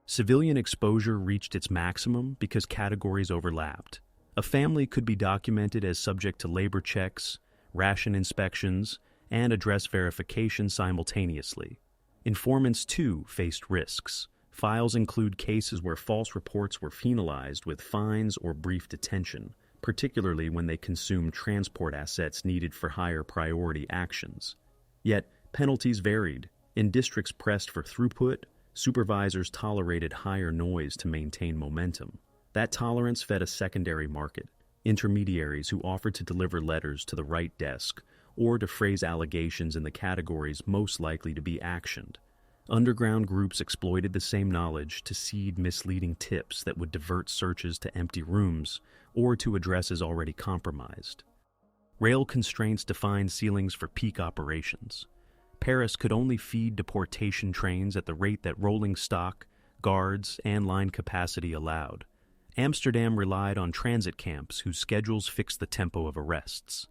Civilian exposure reached its maximum because categories overlapped. A family could be documented as subject to labor checks, ration inspections, and address verification simultaneously. Informants, too, faced risks. Files include cases where false reports were penalized with fines or brief detention, particularly when they consumed transport assets needed for higher priority actions. Yet, penalties varied. In districts pressed for throughput, supervisors tolerated higher noise to maintain momentum. That tolerance fed a secondary market, intermediaries who offered to deliver letters to the right desk or to phrase allegations in the categories most likely to be actioned. Underground groups exploited the same knowledge to seed misleading tips that would divert searches to empty rooms or to addresses already compromised. Rail constraints defined ceilings for peak operations. Paris could only feed deportation trains at the rate that rolling stock, guards, and line capacity allowed. Amsterdam relied on transit camps whose schedules fixed the tempo of arrests.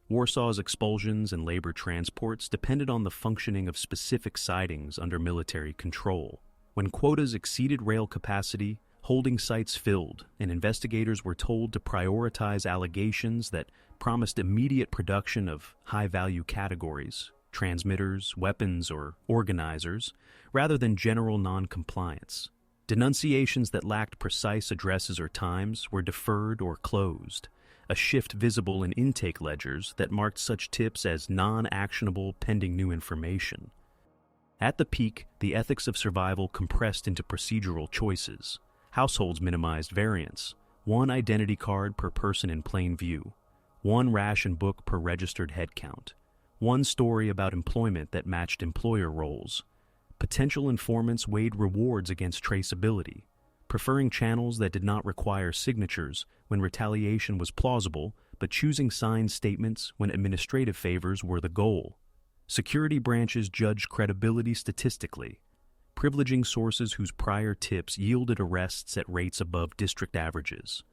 Warsaw's expulsions and labor transports depended on the functioning of specific sidings under military control. When quotas exceeded rail capacity, holding sites filled, and investigators were told to prioritize allegations that promised immediate production of high-value categories. transmitters, weapons, or organizers, rather than general non-compliance. Denunciations that lacked precise addresses or times were deferred or closed, a shift visible in intake ledgers that marked such tips as non-actionable pending new information. At the peak, the ethics of survival compressed into procedural choices. Households minimized variance, one identity card per person in plain view, one ration book per registered headcount, one story about employment that matched employer roles. Potential informants weighed rewards against traceability, preferring channels that did not require signatures when retaliation was plausible, but choosing signed statements when administrative favors were the goal. Security branches judged credibility statistically, privileging sources whose prior tips yielded arrests at rates above district averages.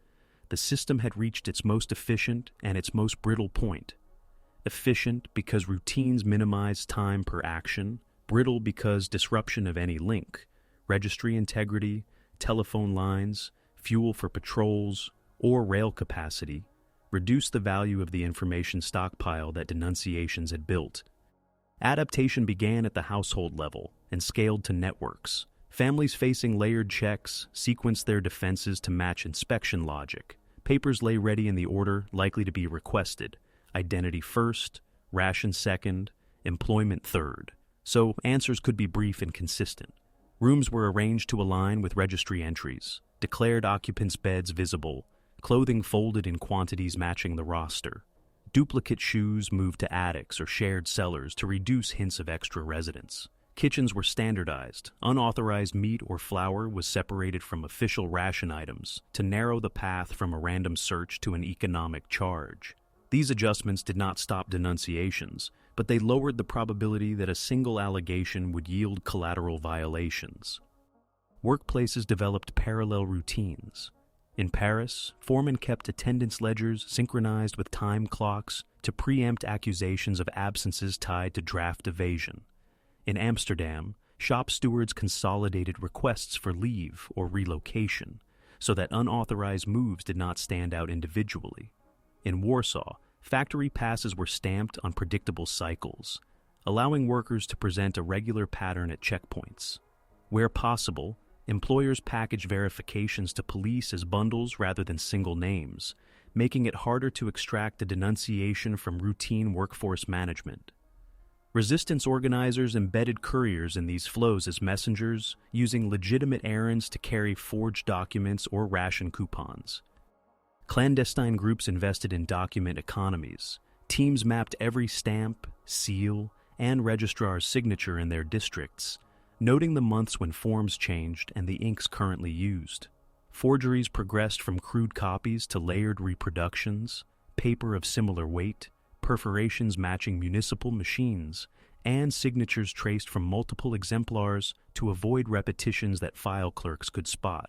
The system had reached its most efficient and its most brittle point. Efficient because routines minimized time per action, brittle because disruption of any link, registry integrity, telephone lines, fuel for patrols, or rail capacity, reduced the value of the information stockpile that denunciations had built. Adaptation began at the household level and scaled to networks. Families facing layered checks sequenced their defenses to match inspection logic. Papers lay ready in the order likely to be requested: identity first, ration second, employment third. So answers could be brief and consistent. Rooms were arranged to align with registry entries, declared occupants' beds visible, clothing folded in quantities matching the roster. Duplicate shoes moved to attics or shared cellars to reduce hints of extra residence. Kitchens were standardized. Unauthorized meat or flour was separated from official ration items to narrow the path from a random search to an economic charge. These adjustments did not stop denunciations, but they lowered the probability that a single allegation would yield collateral violations. Workplaces developed parallel routines. In Paris, foremen kept attendance ledgers synchronized with time clocks to preempt accusations of absences tied to draft evasion. In Amsterdam, shop stewards consolidated requests for leave or relocation so that unauthorized moves did not stand out individually. In Warsaw, factory passes were stamped on predictable cycles, allowing workers to present a regular pattern at checkpoints. Where possible, employers packaged verifications to police as bundles rather than single names, making it harder to extract a denunciation from routine workforce management. Resistance organizers embedded couriers in these flows as messengers, using legitimate errands to carry forged documents or ration coupons. Clandestine groups invested in document economies. Teams mapped every stamp, seal, and registrar's signature in their districts, noting the months when forms changed and the inks currently used. Forgeries progressed from crude copies to layered reproductions, paper of similar weight, perforations matching municipal machines, and signatures traced from multiple exemplars to avoid repetitions that file clerks could spot.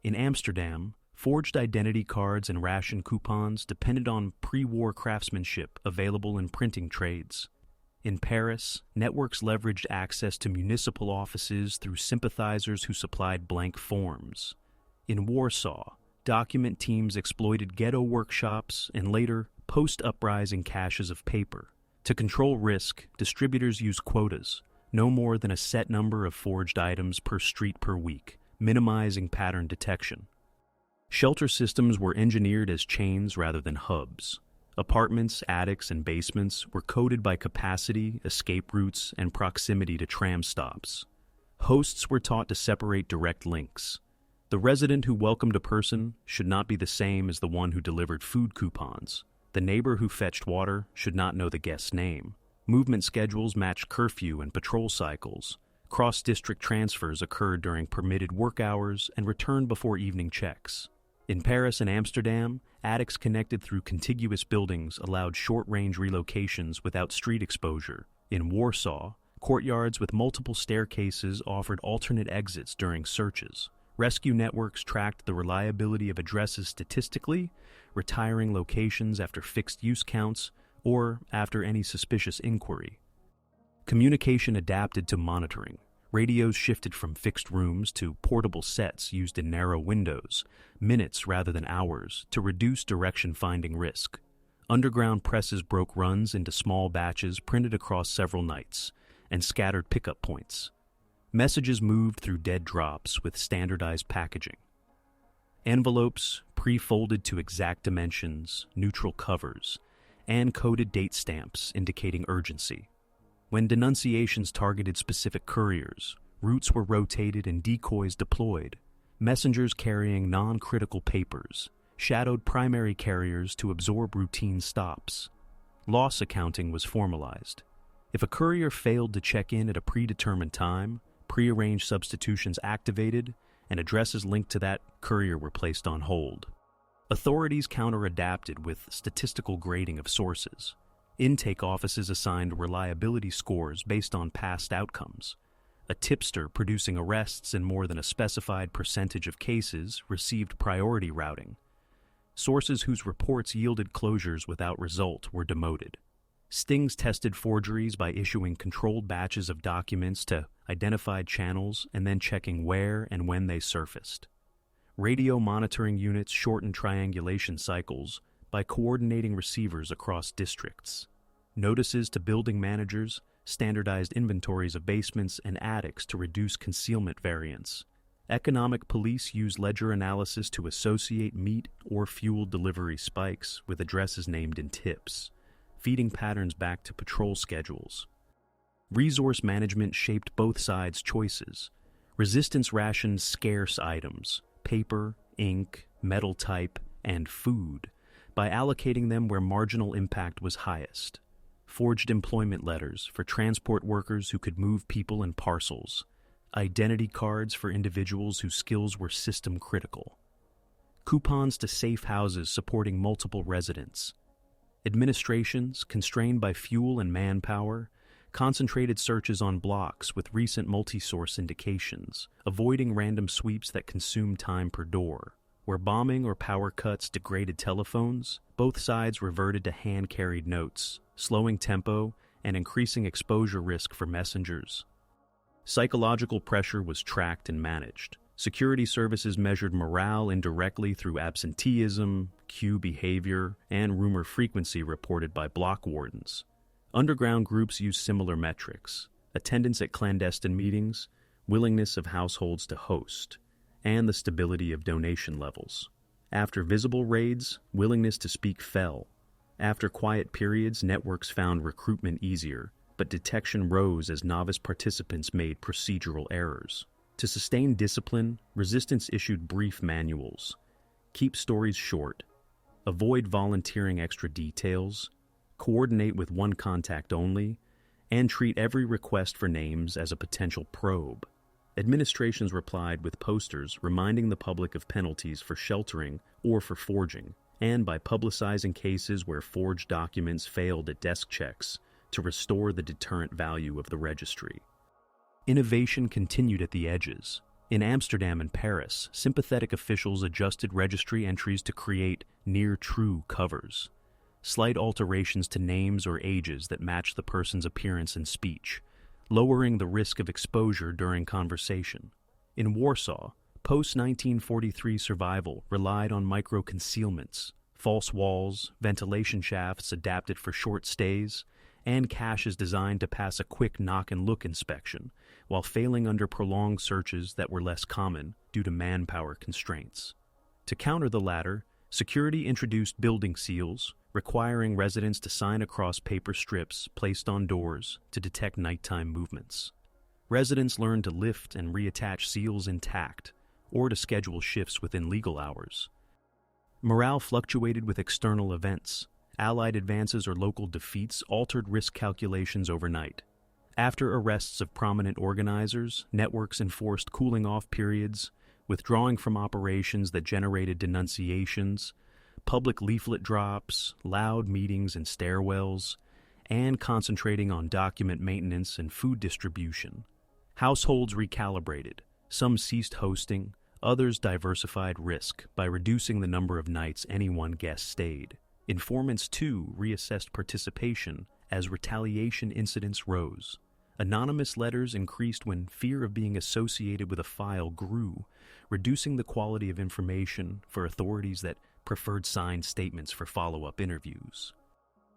In Amsterdam, forged identity cards and ration coupons depended on pre-war craftsmanship available in printing trades. In Paris, networks leveraged access to municipal offices through sympathizers who supplied blank forms. In Warsaw, document teams exploited ghetto workshops and later post-uprising caches of paper. To control risk, distributors used quotas, no more than a set number of forged items per street per week, minimizing pattern detection. Shelter systems were engineered as chains rather than hubs. Apartments, attics, and basements were coded by capacity, escape routes, and proximity to tram stops. Hosts were taught to separate direct links. The resident who welcomed a person should not be the same as the one who delivered food coupons. The neighbor who fetched water should not know the guest's name. Movement schedules matched curfew and patrol cycles. Cross-district transfers occurred during permitted work hours and returned before evening checks. In Paris and Amsterdam, attics connected through contiguous buildings allowed short-range relocations without street exposure. In Warsaw, courtyards with multiple staircases offered alternate exits during searches. Rescue networks tracked the reliability of addresses statistically, retiring locations after fixed use counts or after any suspicious inquiry. Communication adapted to monitoring. Radios shifted from fixed rooms to portable sets used in narrow windows, minutes rather than hours, to reduce direction-finding risk. Underground presses broke runs into small batches printed across several nights and scattered pickup points. Messages moved through dead drops with standardized packaging. Envelopes, pre-folded to exact dimensions, neutral covers, and coded date stamps indicating urgency. When denunciations targeted specific couriers, routes were rotated and decoys deployed. Messengers carrying non-critical papers shadowed primary carriers to absorb routine stops. Loss accounting was formalized. If a courier failed to check in at a predetermined time, prearranged substitutions activated, and addresses linked to that courier were placed on hold. Authorities counter-adapted with statistical grading of sources. Intake offices assigned reliability scores based on past outcomes. A tipster producing arrests in more than a specified percentage of cases received priority routing. Sources whose reports yielded closures without result were demoted. Stings tested forgeries by issuing controlled batches of documents to identified channels and then checking where and when they surfaced. Radio monitoring units shortened triangulation cycles by coordinating receivers across districts. Notices to building managers standardized inventories of basements and attics to reduce concealment variance. Economic police used ledger analysis to associate meat or fuel delivery spikes with addresses named in tips, feeding patterns back to patrol schedules. Resource management shaped both sides' choices. Resistance rationed scarce items, paper, ink, metal type, and food, by allocating them where marginal impact was highest. Forged employment letters for transport workers who could move people in parcels. Identity cards for individuals whose skills were system critical. Coupons to safe houses supporting multiple residents. Administrations, constrained by fuel and manpower, concentrated searches on blocks with recent multi-source indications, avoiding random sweeps that consume time per door. Where bombing or power cuts degraded telephones, both sides reverted to hand-carried notes, slowing tempo and increasing exposure risk for messengers. Psychological pressure was tracked and managed. Security services measured morale indirectly through absenteeism, queue behavior, and rumor frequency reported by block wardens. Underground groups used similar metrics: attendance at clandestine meetings, willingness of households to host, and the stability of donation levels. After visible raids, willingness to speak fell. After quiet periods, networks found recruitment easier, but detection rose as novice participants made procedural errors. To sustain discipline, resistance issued brief manuals. Keep stories short. Avoid volunteering extra details. Coordinate with one contact only, and treat every request for names as a potential probe. Administrations replied with posters reminding the public of penalties for sheltering or for forging, and by publicizing cases where forged documents failed at desk checks to restore the deterrent value of the registry. Innovation continued at the edges. In Amsterdam and Paris, sympathetic officials adjusted registry entries to create near-true covers. Slight alterations to names or ages that match the person's appearance and speech, lowering the risk of exposure during conversation. In Warsaw, post-1943 survival relied on micro-concealments, false walls, ventilation shafts adapted for short stays, and caches designed to pass a quick knock-and-look inspection, while failing under prolonged searches that were less common due to manpower constraints. To counter the latter, security introduced building seals, requiring residents to sign across paper strips placed on doors to detect nighttime movements. Residents learned to lift and reattach seals intact, or to schedule shifts within legal hours. Morale fluctuated with external events. Allied advances or local defeats altered risk calculations overnight. After arrests of prominent organizers, networks enforced cooling-off periods, withdrawing from operations that generated denunciations, public leaflet drops, loud meetings in stairwells, and concentrating on document maintenance and food distribution. Households recalibrated. Some ceased hosting, others diversified risk by reducing the number of nights any one guest stayed. Informants, too, reassessed participation as retaliation incidents rose. Anonymous letters increased when fear of being associated with a file grew, reducing the quality of information for authorities that preferred signed statements for follow-up interviews.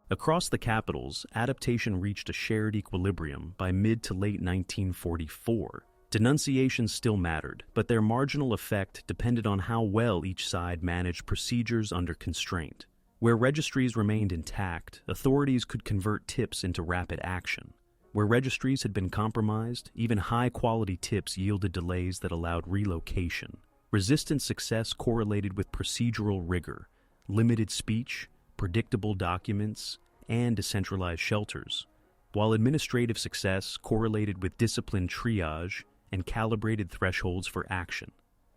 Across the capitals, adaptation reached a shared equilibrium by mid to late 1944. Denunciations still mattered, but their marginal effect depended on how well each side managed procedures under constraint. Where registries remained intact, authorities could convert tips into rapid action. Where registries had been compromised, even high-quality tips yielded delays that allowed relocation. Resistant success correlated with procedural rigor, limited speech, predictable documents, and decentralized shelters, while administrative success correlated with disciplined triage and calibrated thresholds for action.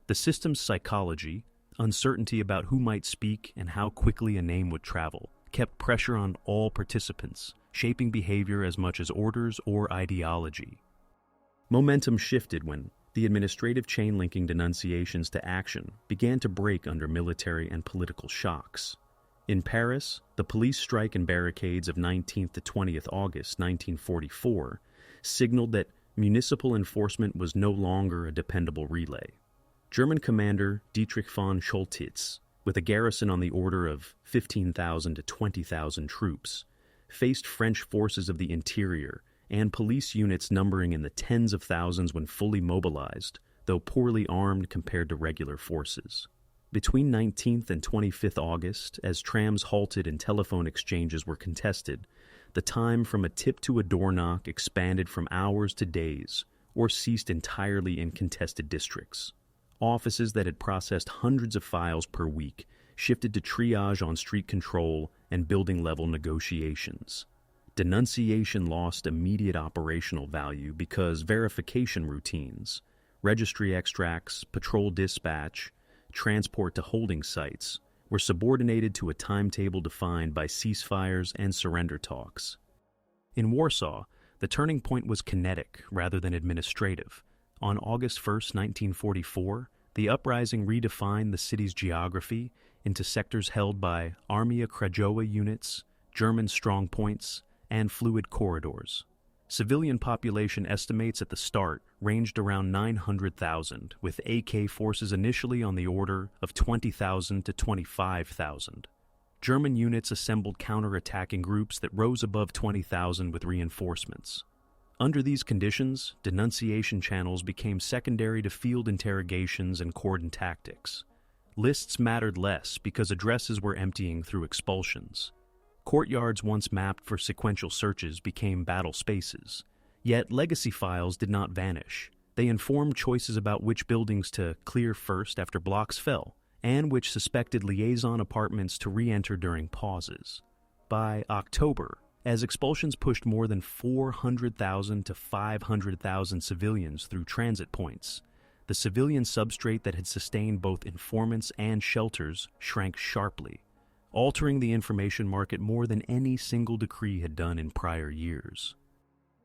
The system's psychology, uncertainty about who might speak and how quickly a name would travel, kept pressure on all participants, shaping behavior as much as orders or ideology. Momentum shifted when the administrative chain linking denunciations to action began to break under military and political shocks. In Paris, the police strike and barricades of 19th to 20th August 1944 signaled that municipal enforcement was no longer a dependable relay. German commander Dietrich von Choltitz, with a garrison on the order of 15,000 to 20,000 troops, faced French forces of the interior and police units numbering in the tens of thousands when fully mobilized, though poorly armed compared to regular forces. Between 19th and 25th August, as trams halted and telephone exchanges were contested, the time from a tip to a door knock expanded from hours to days, or ceased entirely in contested districts. Offices that had processed hundreds of files per week shifted to triage on street control and building-level negotiations. Denunciation lost immediate operational value because verification routines, registry extracts, patrol dispatch, transport to holding sites were subordinated to a timetable defined by ceasefires and surrender talks. In Warsaw, the turning point was kinetic rather than administrative. On August 1, 1944, the uprising redefined the city's geography into sectors held by Armia Krajowa units, German strongpoints, and fluid corridors. Civilian population estimates at the start ranged around 900,000, with AK forces initially on the order of 20,000 to 25,000. German units assembled counterattacking groups that rose above 20,000 with reinforcements. Under these conditions, denunciation channels became secondary to field interrogations and cordon tactics. Lists mattered less because addresses were emptying through expulsions. Courtyards once mapped for sequential searches became battle spaces. Yet legacy files did not vanish. They informed choices about which buildings to clear first after blocks fell, and which suspected liaison apartments to re-enter during pauses. By October, as expulsions pushed more than 400,000 to 500,000 civilians through transit points, the civilian substrate that had sustained both informants and shelters shrank sharply, altering the information market more than any single decree had done in prior years.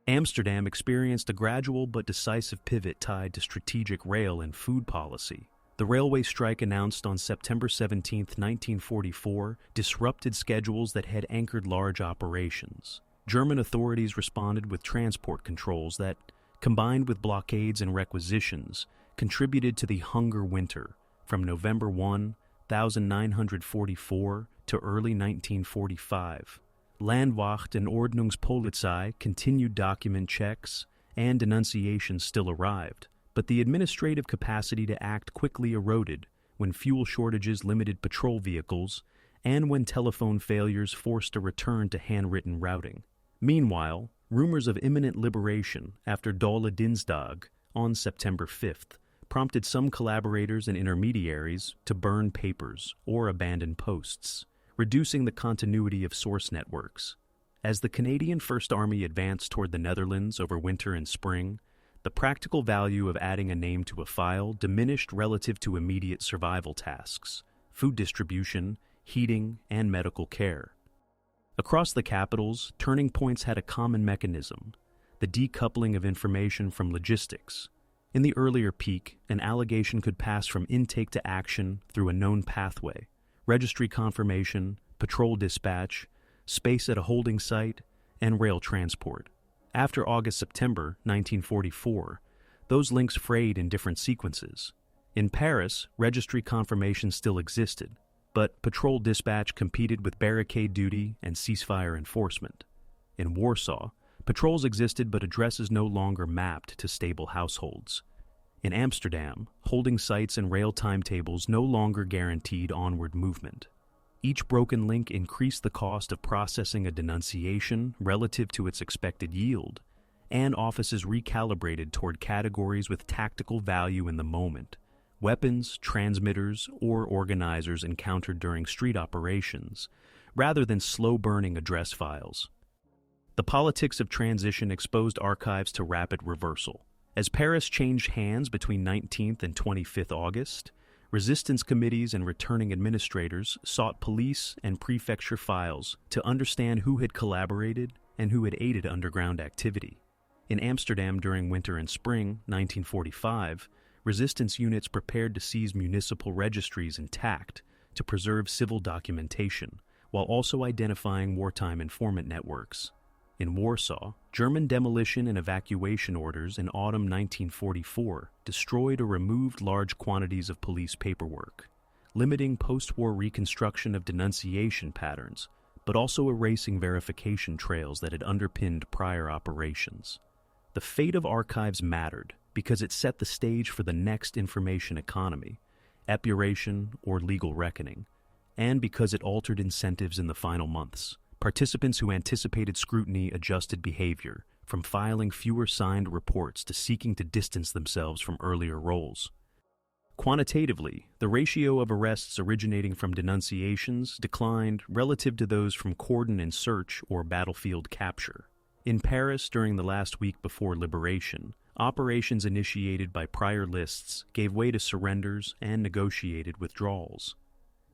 Amsterdam experienced a gradual but decisive pivot tied to strategic rail and food policy. The railway strike announced on September 17, 1944, disrupted schedules that had anchored large operations. German authorities responded with transport controls that, combined with blockades and requisitions, contributed to the Hunger Winter from November 1, 1944 to early 1945. Landwacht and Ordnungspolizei continued document checks, and denunciations still arrived, but the administrative capacity to act quickly eroded when fuel shortages limited patrol vehicles and when telephone failures forced a return to handwritten routing. Meanwhile, rumors of imminent liberation after Dolle Dinsdag on September 5th prompted some collaborators and intermediaries to burn papers or abandon posts, reducing the continuity of source networks. As the Canadian First Army advanced toward the Netherlands over winter and spring, the practical value of adding a name to a file diminished relative to immediate survival tasks, food distribution, heating, and medical care. Across the capitals, turning points had a common mechanism: the decoupling of information from logistics. In the earlier peak, an allegation could pass from intake to action through a known pathway: registry confirmation, patrol dispatch, space at a holding site, and rail transport. After August-September 1944, those links frayed in different sequences. In Paris, registry confirmation still existed, but patrol dispatch competed with barricade duty and ceasefire enforcement. In Warsaw, patrols existed but addresses no longer mapped to stable households. In Amsterdam, holding sites and rail timetables no longer guaranteed onward movement. Each broken link increased the cost of processing a denunciation relative to its expected yield, and offices recalibrated toward categories with tactical value in the moment: weapons, transmitters, or organizers encountered during street operations, rather than slow-burning address files. The politics of transition exposed archives to rapid reversal. As Paris changed hands between 19th and 25th August, resistance committees and returning administrators sought police and prefecture files to understand who had collaborated and who had aided underground activity. In Amsterdam during winter and spring 1945, resistance units prepared to seize municipal registries intact to preserve civil documentation, while also identifying wartime informant networks. In Warsaw, German demolition and evacuation orders in autumn 1944 destroyed or removed large quantities of police paperwork, limiting post-war reconstruction of denunciation patterns, but also erasing verification trails that had underpinned prior operations. The fate of archives mattered because it set the stage for the next information economy, epuration or legal reckoning, and because it altered incentives in the final months. Participants who anticipated scrutiny adjusted behavior, from filing fewer signed reports to seeking to distance themselves from earlier roles. Quantitatively, the ratio of arrests originating from denunciations declined relative to those from cordon and search or battlefield capture. In Paris during the last week before liberation, operations initiated by prior lists gave way to surrenders and negotiated withdrawals.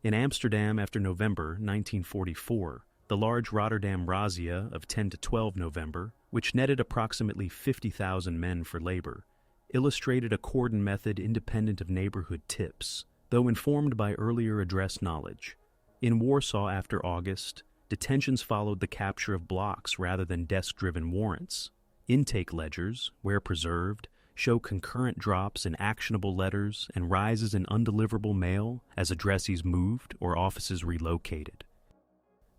In Amsterdam after November 1944, the large Rotterdam razzia of 10 to 12 November, which netted approximately 50,000 men for labor, illustrated a cordon method independent of neighborhood tips, though informed by earlier address knowledge. In Warsaw after August, detentions followed the capture of blocks rather than desk-driven warrants. Intake ledgers, where preserved, show concurrent drops in actionable letters and rises in undeliverable mail as addressees moved or offices relocated.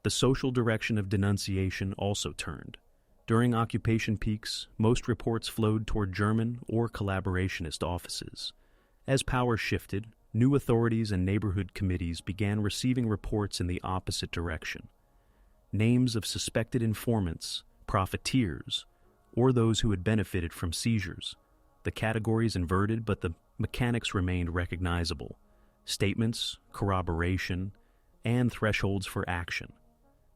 The social direction of denunciation also turned. During occupation peaks, most reports flowed toward German or collaborationist offices. As power shifted, new authorities and neighborhood committees began receiving reports in the opposite direction. Names of suspected informants, profiteers, or those who had benefited from seizures. The categories inverted, but the mechanics remained recognizable: statements, corroboration, and thresholds for action.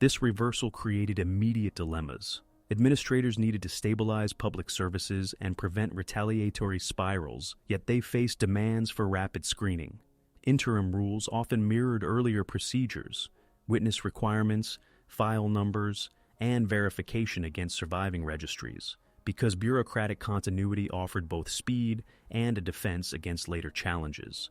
This reversal created immediate dilemmas. Administrators needed to stabilize public services and prevent retaliatory spirals, yet they faced demands for rapid screening. Interim rules often mirrored earlier procedures: witness requirements, file numbers, and verification against surviving registries, because bureaucratic continuity offered both speed and a defense against later challenges.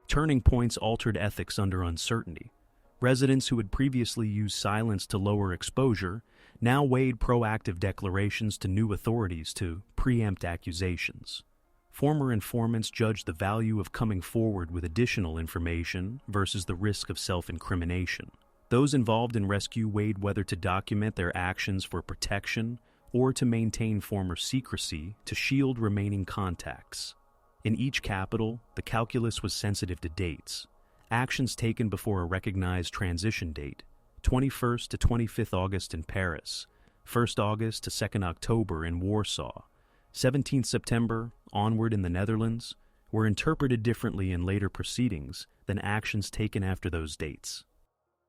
Turning points altered ethics under uncertainty. Residents who had previously used silence to lower exposure now weighed proactive declarations to new authorities to preempt accusations. Former informants judged the value of coming forward with additional information versus the risk of self-incrimination. Those involved in rescue weighed whether to document their actions for protection or to maintain former secrecy to shield remaining contacts. In each capital, the calculus was sensitive to dates. Actions taken before a recognized transition date, 21st to 25th August in Paris, 1st August to 2nd October in Warsaw, 17th September onward in the Netherlands, were interpreted differently in later proceedings than actions taken after those dates.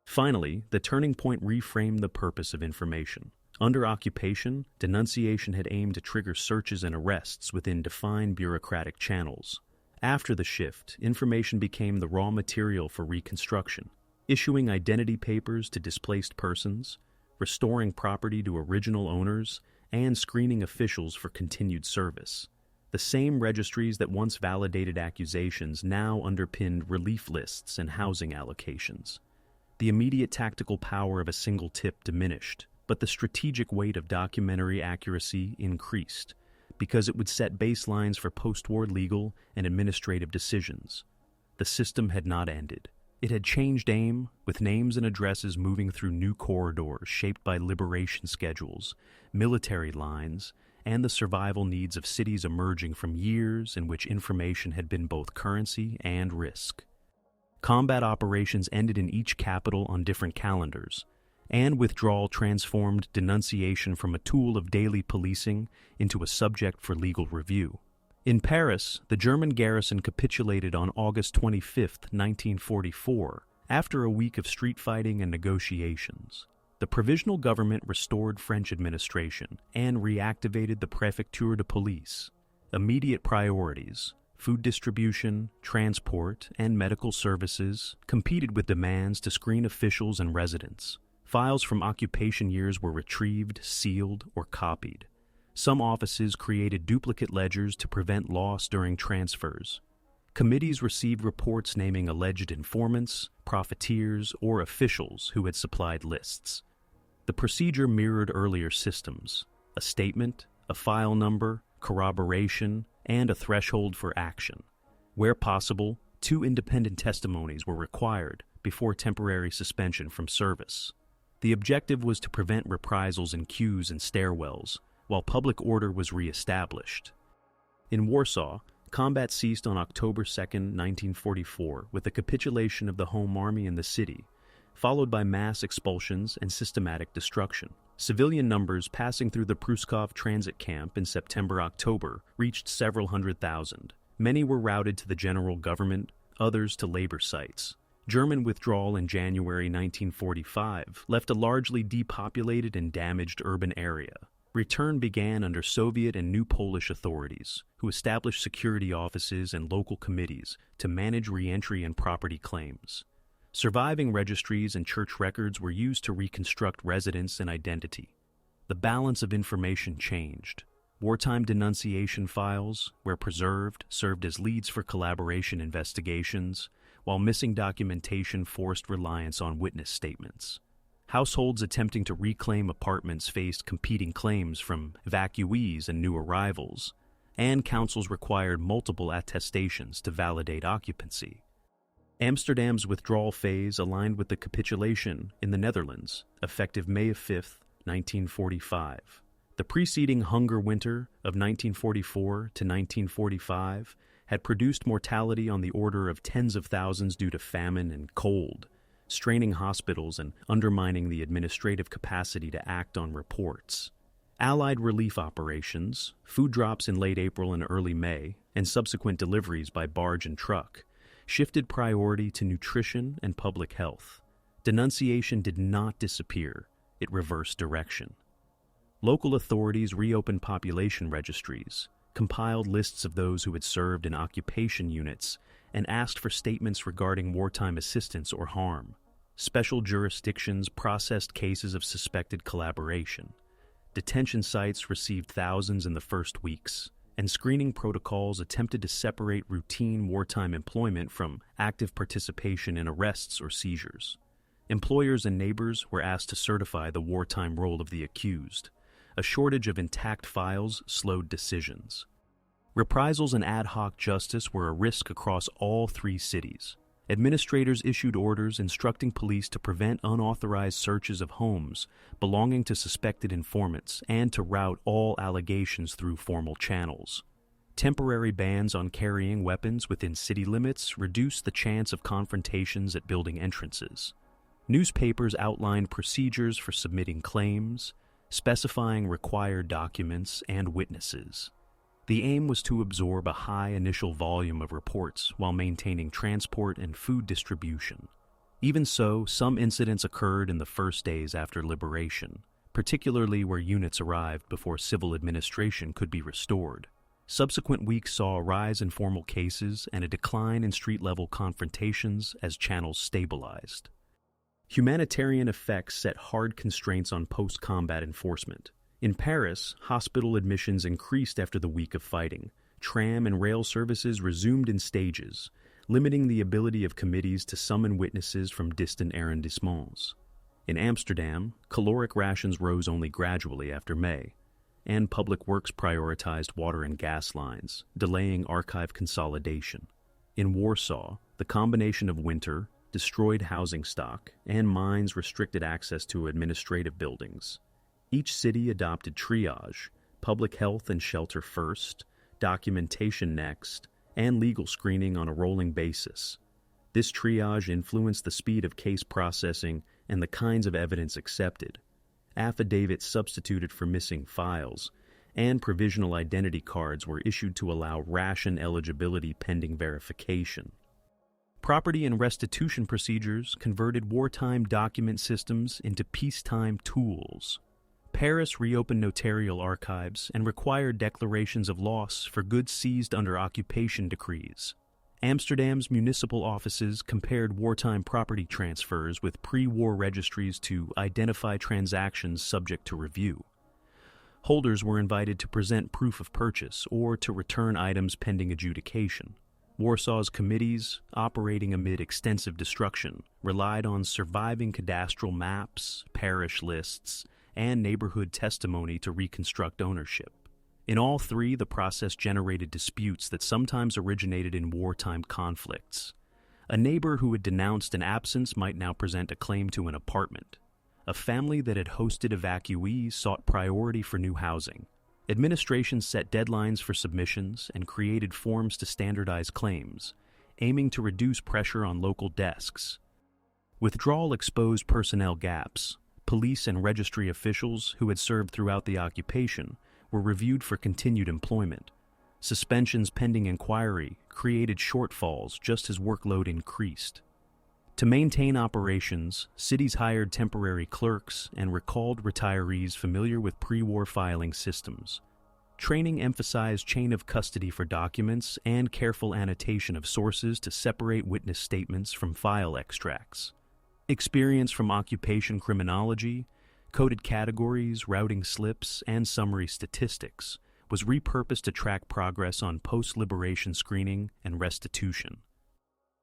Finally, the turning point reframed the purpose of information. Under occupation, denunciation had aimed to trigger searches and arrests within defined bureaucratic channels. After the shift, information became the raw material for reconstruction, issuing identity papers to displaced persons, restoring property to original owners, and screening officials for continued service. The same registries that once validated accusations now underpinned relief lists and housing allocations. The immediate tactical power of a single tip diminished, but the strategic weight of documentary accuracy increased, because it would set baselines for post-war legal and administrative decisions. The system had not ended. It had changed aim, with names and addresses moving through new corridors shaped by liberation schedules, military lines, and the survival needs of cities emerging from years in which information had been both currency and risk. Combat operations ended in each capital on different calendars, and withdrawal transformed denunciation from a tool of daily policing into a subject for legal review. In Paris, the German garrison capitulated on August 25, 1944, after a week of street fighting and negotiations. The provisional government restored French administration and reactivated the Préfecture de Police. Immediate priorities, food distribution, transport, and medical services, competed with demands to screen officials and residents. Files from occupation years were retrieved, sealed, or copied. Some offices created duplicate ledgers to prevent loss during transfers. Committees received reports naming alleged informants, profiteers, or officials who had supplied lists. The procedure mirrored earlier systems: a statement, a file number, corroboration, and a threshold for action. Where possible, 2 independent testimonies were required before temporary suspension from service. The objective was to prevent reprisals in queues and stairwells, while public order was re-established. In Warsaw, combat ceased on October 2, 1944, with the capitulation of the Home Army in the city, followed by mass expulsions and systematic destruction. Civilian numbers passing through the Pruszków transit camp in September-October reached several 100,000. Many were routed to the general government, others to labor sites. German withdrawal in January 1945 left a largely depopulated and damaged urban area. Return began under Soviet and new Polish authorities, who established security offices and local committees to manage re-entry and property claims. Surviving registries and church records were used to reconstruct residence and identity. The balance of information changed. Wartime denunciation files, where preserved, served as leads for collaboration investigations, while missing documentation forced reliance on witness statements. Households attempting to reclaim apartments faced competing claims from evacuees and new arrivals, and councils required multiple attestations to validate occupancy. Amsterdam's withdrawal phase aligned with the capitulation in the Netherlands, effective May 5, 1945. The preceding hunger winter of 1944 to 1945 had produced mortality on the order of tens of thousands due to famine and cold, straining hospitals and undermining the administrative capacity to act on reports. Allied relief operations, food drops in late April and early May, and subsequent deliveries by barge and truck, shifted priority to nutrition and public health. Denunciation did not disappear, it reversed direction. Local authorities reopened population registries, compiled lists of those who had served in occupation units, and asked for statements regarding wartime assistance or harm. Special jurisdictions processed cases of suspected collaboration. Detention sites received thousands in the first weeks, and screening protocols attempted to separate routine wartime employment from active participation in arrests or seizures. Employers and neighbors were asked to certify the wartime role of the accused. A shortage of intact files slowed decisions. Reprisals and ad hoc justice were a risk across all 3 cities. Administrators issued orders instructing police to prevent unauthorized searches of homes belonging to suspected informants and to route all allegations through formal channels. Temporary bans on carrying weapons within city limits reduced the chance of confrontations at building entrances. Newspapers outlined procedures for submitting claims, specifying required documents and witnesses. The aim was to absorb a high initial volume of reports while maintaining transport and food distribution. Even so, some incidents occurred in the first days after liberation, particularly where units arrived before civil administration could be restored. Subsequent weeks saw a rise in formal cases and a decline in street-level confrontations as channels stabilized. Humanitarian effects set hard constraints on post-combat enforcement. In Paris, hospital admissions increased after the week of fighting. Tram and rail services resumed in stages, limiting the ability of committees to summon witnesses from distant arrondissements. In Amsterdam, caloric rations rose only gradually after May, and public works prioritized water and gas lines, delaying archive consolidation. In Warsaw, the combination of winter, destroyed housing stock, and mines restricted access to administrative buildings. Each city adopted triage, public health and shelter first, documentation next, and legal screening on a rolling basis. This triage influenced the speed of case processing and the kinds of evidence accepted. Affidavits substituted for missing files, and provisional identity cards were issued to allow ration eligibility pending verification. Property and restitution procedures converted wartime document systems into peacetime tools. Paris reopened notarial archives and required declarations of loss for goods seized under occupation decrees. Amsterdam's municipal offices compared wartime property transfers with pre-war registries to identify transactions subject to review. Holders were invited to present proof of purchase or to return items pending adjudication. Warsaw's committees, operating amid extensive destruction, relied on surviving cadastral maps, parish lists, and neighborhood testimony to reconstruct ownership. In all three, the process generated disputes that sometimes originated in wartime conflicts. A neighbor who had denounced an absence might now present a claim to an apartment. A family that had hosted evacuees sought priority for new housing. Administration set deadlines for submissions and created forms to standardize claims, aiming to reduce pressure on local desks. Withdrawal exposed personnel gaps. Police and registry officials who had served throughout the occupation were reviewed for continued employment. Suspensions pending inquiry created shortfalls just as workload increased. To maintain operations, cities hired temporary clerks and recalled retirees familiar with pre-war filing systems. Training emphasized chain of custody for documents and careful annotation of sources to separate witness statements from file extracts. Experience from occupation criminology, coded categories, routing slips, and summary statistics was repurposed to track progress on post-liberation screening and restitution.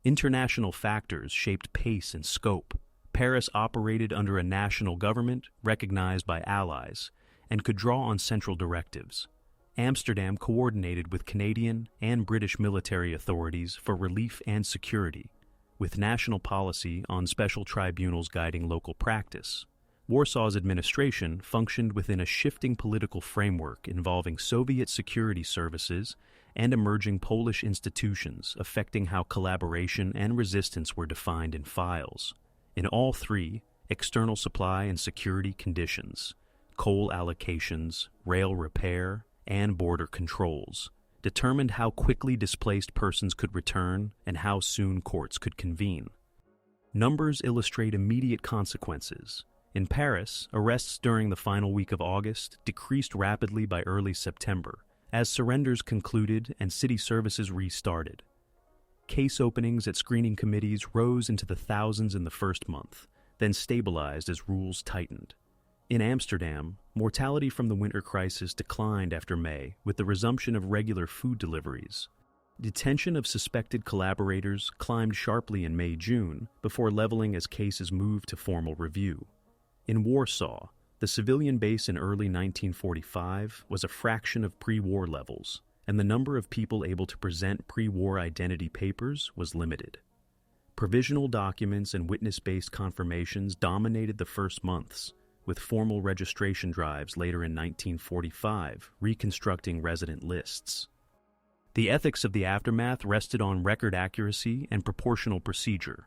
International factors shaped pace and scope. Paris operated under a national government recognized by allies and could draw on central directives. Amsterdam coordinated with Canadian and British military authorities for relief and security, with national policy on special tribunals guiding local practice. Warsaw's administration functioned within a shifting political framework involving Soviet security services and emerging Polish institutions affecting how collaboration and resistance were defined in files. In all three, external supply and security conditions, coal allocations, rail repair, and border controls determined how quickly displaced persons could return and how soon courts could convene. Numbers illustrate immediate consequences. In Paris, arrests during the final week of August decreased rapidly by early September, as surrenders concluded and city services restarted. Case openings at screening committees rose into the thousands in the first month, then stabilized as rules tightened. In Amsterdam, mortality from the winter crisis declined after May with the resumption of regular food deliveries. Detention of suspected collaborators climbed sharply in May-June before leveling as cases moved to formal review. In Warsaw, the civilian base in early 1945 was a fraction of pre-war levels, and the number of people able to present pre-war identity papers was limited. Provisional documents and witness-based confirmations dominated the first months, with formal registration drives later in 1945 reconstructing resident lists. The ethics of the aftermath rested on record accuracy and proportional procedure.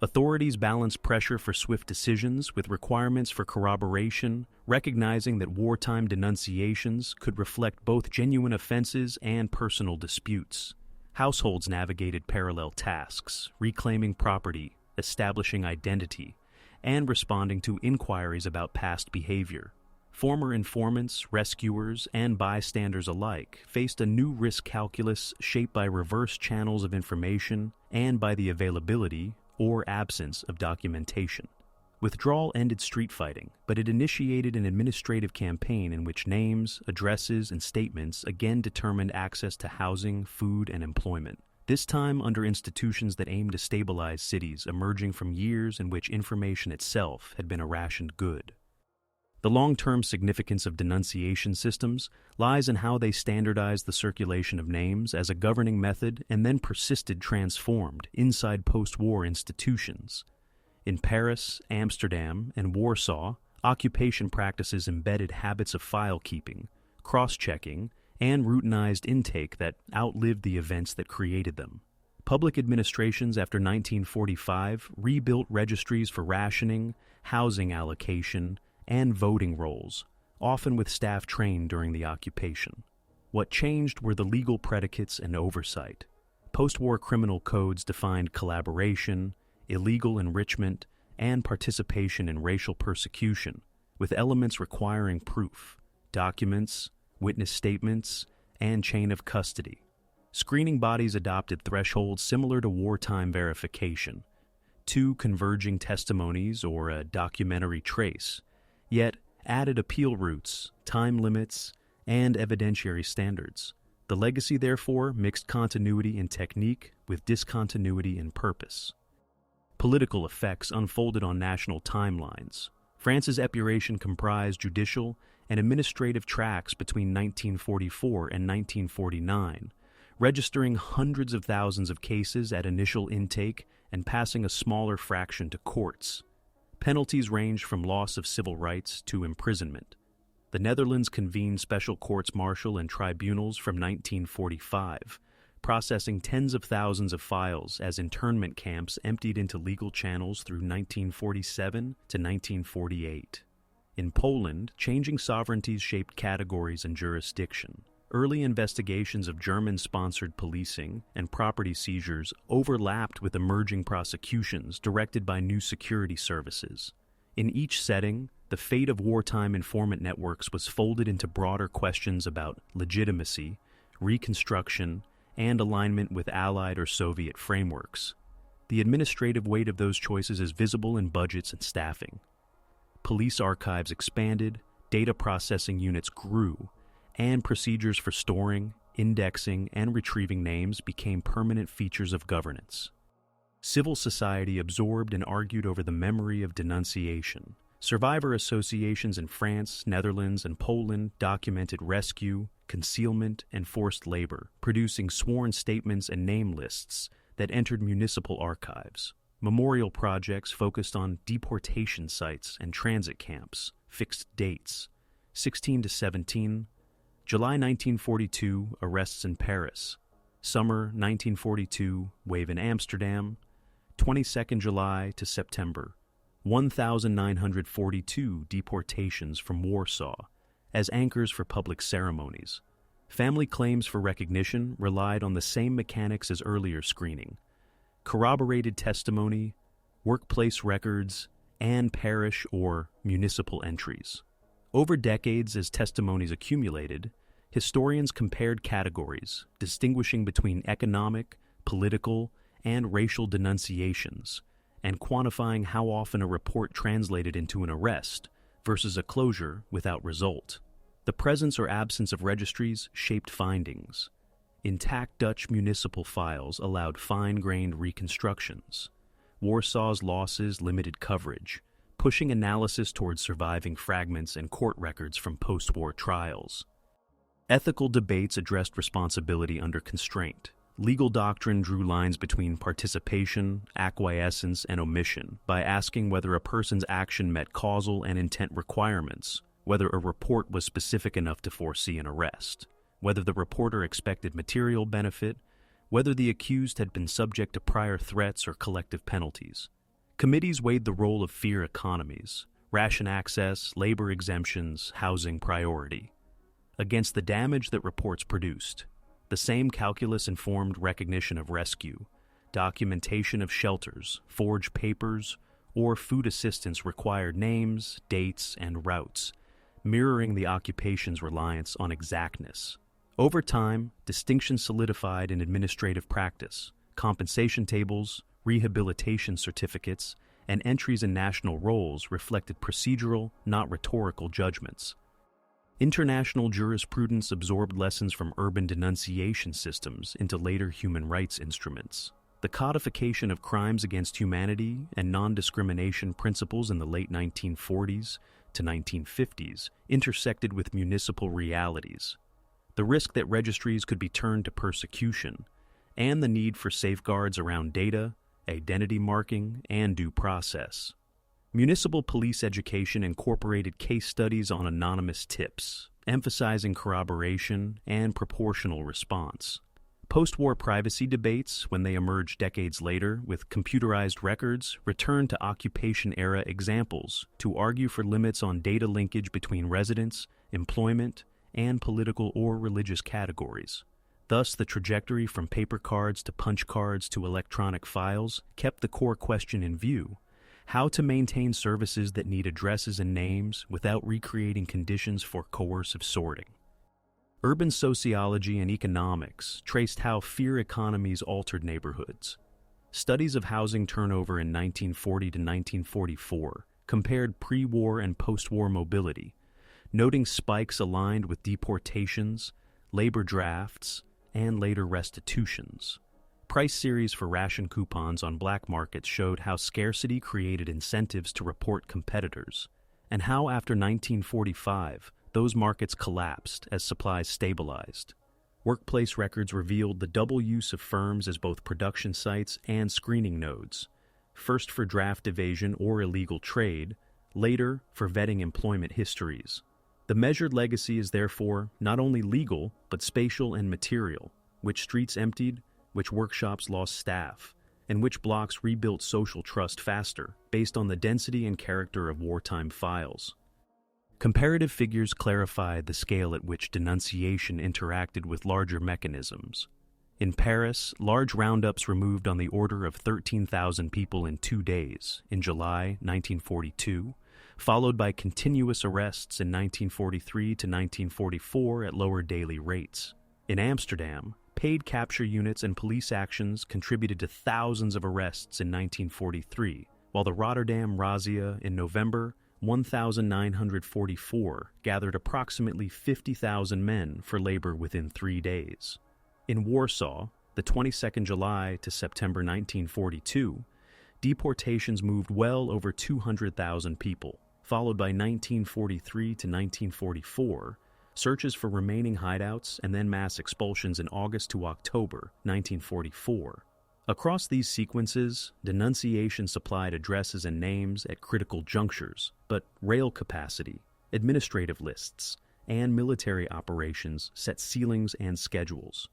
Authorities balanced pressure for swift decisions with requirements for corroboration, recognizing that wartime denunciations could reflect both genuine offenses and personal disputes. Households navigated parallel tasks, reclaiming property, establishing identity, and responding to inquiries about past behavior. Former informants, rescuers, and bystanders alike faced a new risk calculus shaped by reverse channels of information and by the availability or absence of documentation. Withdrawal ended street fighting, but it initiated an administrative campaign in which names, addresses, and statements again determined access to housing, food, and employment, this time under institutions that aimed to stabilize cities emerging from years in which information itself had been a rationed good. The long-term significance of denunciation systems lies in how they standardized the circulation of names as a governing method and then persisted transformed inside post-war institutions. In Paris, Amsterdam, and Warsaw, occupation practices embedded habits of file-keeping, cross-checking, and routinized intake that outlived the events that created them. Public administrations after 1945 rebuilt registries for rationing, housing allocation, and voting rolls, often with staff trained during the occupation. What changed were the legal predicates and oversight. Post-war criminal codes defined collaboration, illegal enrichment, and participation in racial persecution, with elements requiring proof, documents, witness statements, and chain of custody. Screening bodies adopted thresholds similar to wartime verification, two converging testimonies or a documentary trace, yet added appeal routes, time limits, and evidentiary standards. The legacy, therefore, mixed continuity in technique with discontinuity in purpose. Political effects unfolded on national timelines. France's epuration comprised judicial and administrative tracks between 1944 and 1949, registering hundreds of thousands of cases at initial intake and passing a smaller fraction to courts. Penalties ranged from loss of civil rights to imprisonment. The Netherlands convened special courts-martial and tribunals from 1945, processing tens of thousands of files as internment camps emptied into legal channels through 1947 to 1948. In Poland, changing sovereignties shaped categories and jurisdiction. Early investigations of German-sponsored policing and property seizures overlapped with emerging prosecutions directed by new security services. In each setting, the fate of wartime informant networks was folded into broader questions about legitimacy, reconstruction, and alignment with Allied or Soviet frameworks. The administrative weight of those choices is visible in budgets and staffing. Police archives expanded, data processing units grew, and procedures for storing, indexing, and retrieving names became permanent features of governance. Civil society absorbed and argued over the memory of denunciation. Survivor associations in France, Netherlands, and Poland documented rescue, concealment, and forced labor, producing sworn statements and name lists that entered municipal archives. Memorial projects focused on deportation sites and transit camps, fixed dates, 16 to 17, July 1942, arrests in Paris. Summer 1942, wave in Amsterdam. 22nd July to September. 1,942 deportations from Warsaw as anchors for public ceremonies. Family claims for recognition relied on the same mechanics as earlier screening. Corroborated testimony, workplace records, and parish or municipal entries. Over decades, as testimonies accumulated, historians compared categories, distinguishing between economic, political, and racial denunciations, and quantifying how often a report translated into an arrest versus a closure without result. The presence or absence of registries shaped findings. Intact Dutch municipal files allowed fine-grained reconstructions. Warsaw's losses limited coverage, pushing analysis towards surviving fragments and court records from post-war trials. Ethical debates addressed responsibility under constraint. Legal doctrine drew lines between participation, acquiescence, and omission by asking whether a person's action met causal and intent requirements, whether a report was specific enough to foresee an arrest, whether the reporter expected material benefit, whether the accused had been subject to prior threats or collective penalties. Committees weighed the role of fear economies, ration access, labor exemptions, housing priority, against the damage that reports produced. The same calculus informed recognition of rescue, documentation of shelters, forged papers, or food assistance required names, dates, and routes, mirroring the occupation's reliance on exactness. Over time, distinction solidified in administrative practice. Compensation tables, rehabilitation certificates, and entries in national rolls reflected procedural, not rhetorical judgments. International jurisprudence absorbed lessons from urban denunciation systems into later human rights instruments. The codification of crimes against humanity and non-discrimination principles in the late 1940s to 1950s intersected with municipal realities, the risk that registries could be turned to persecution, and the need for safeguards around data, identity marking, and due process. Municipal police education incorporated case studies on anonymous tips, emphasizing corroboration and proportional response. Post-war privacy debates, when they emerged decades later with computerized records, returned to occupation-era examples to argue for limits on data linkage between residents, employment, and political or religious categories. Thus, the trajectory from paper cards to punch cards to electronic files kept the core question in view: how to maintain services that need addresses and names without recreating conditions for coercive sorting. Urban sociology and economics traced how fear economies altered neighborhoods. Studies of housing turnover in 1940 to 1944 compared pre-war and post-war mobility, noting spikes aligned with deportations, labor drafts, and later restitutions. Price series for ration coupons on black markets showed how scarcity created incentives to report competitors, and how after 1945, those markets collapsed as supplies stabilized. Workplace records revealed the double use of firms as both production sites and screening nodes, first for draft evasion or illegal trade, later for vetting employment histories. The measured legacy is therefore not only legal, but spatial and material: which streets emptied, which workshops lost staff, and which blocks rebuilt social trust faster, based on the density and character of wartime files. Comparative figures clarified the scale at which denunciation interacted with larger mechanisms. In Paris, large roundups removed on the order of 13,000 people in 2 days in July 1942, followed by continuous arrests in 1943 to 1944 at lower daily rates. In Amsterdam, paid capture units and police actions contributed to thousands of arrests in 1943, while the Rotterdam razzia in November 1944 gathered approximately 50,000 men for labor within 3 days. In Warsaw, the 22nd July to September 1942, deportations moved well over 200,000 people, followed by 1943 to 1944, searches for remaining hideouts, and then mass expulsions in August to October 1944. Across these sequences, denunciation supplied addresses and names at critical junctures, but rail capacity, administrative lists, and military operations set ceilings and schedules.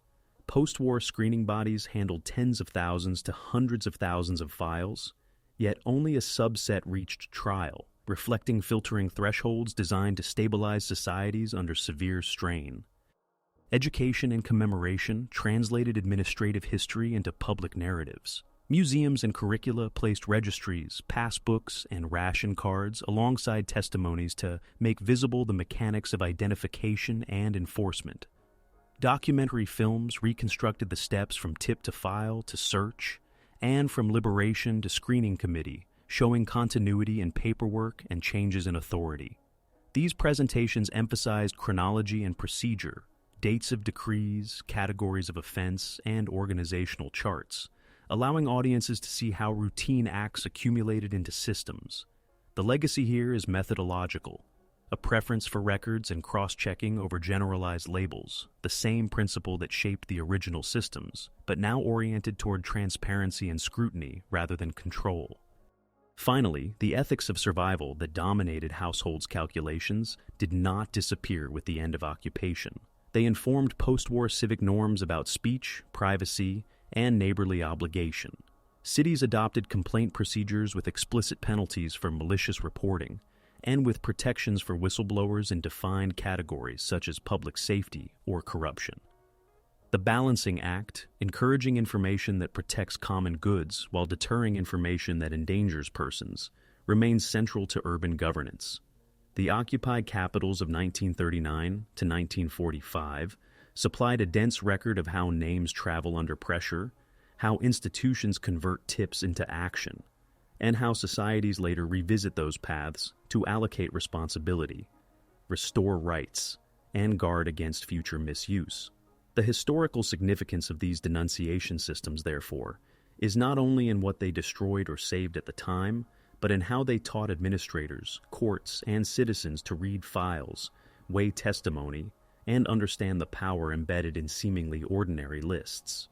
Post-war screening bodies handled tens of thousands to hundreds of thousands of files, yet only a subset reached trial, reflecting filtering thresholds designed to stabilize societies under severe strain. Education and commemoration translated administrative history into public narratives. Museums and curricula placed registries, passbooks, and ration cards alongside testimonies to make visible the mechanics of identification and enforcement. Documentary films reconstructed the steps from tip to file to search, and from liberation to screening committee, showing continuity in paperwork and changes in authority. These presentations emphasized chronology and procedure, dates of decrees, categories of offense, and organizational charts, allowing audiences to see how routine acts accumulated into systems. The legacy here is methodological, a preference for records and cross-checking over generalized labels, the same principle that shaped the original systems, but now oriented toward transparency and scrutiny rather than control. Finally, the ethics of survival that dominated households' calculations did not disappear with the end of occupation. They informed post-war civic norms about speech, privacy, and neighborly obligation. Cities adopted complaint procedures with explicit penalties for malicious reporting, and with protections for whistleblowers in defined categories such as public safety or corruption. The balancing act, encouraging information that protects common goods while deterring information that endangers persons, remains central to urban governance. The occupied capitals of 1939 to 1945 supplied a dense record of how names travel under pressure, how institutions convert tips into action, and how societies later revisit those paths to allocate responsibility, restore rights, and guard against future misuse. The historical significance of these denunciation systems, therefore, is not only in what they destroyed or saved at the time, but in how they taught administrators, courts, and citizens to read files, weigh testimony, and understand the power embedded in seemingly ordinary lists.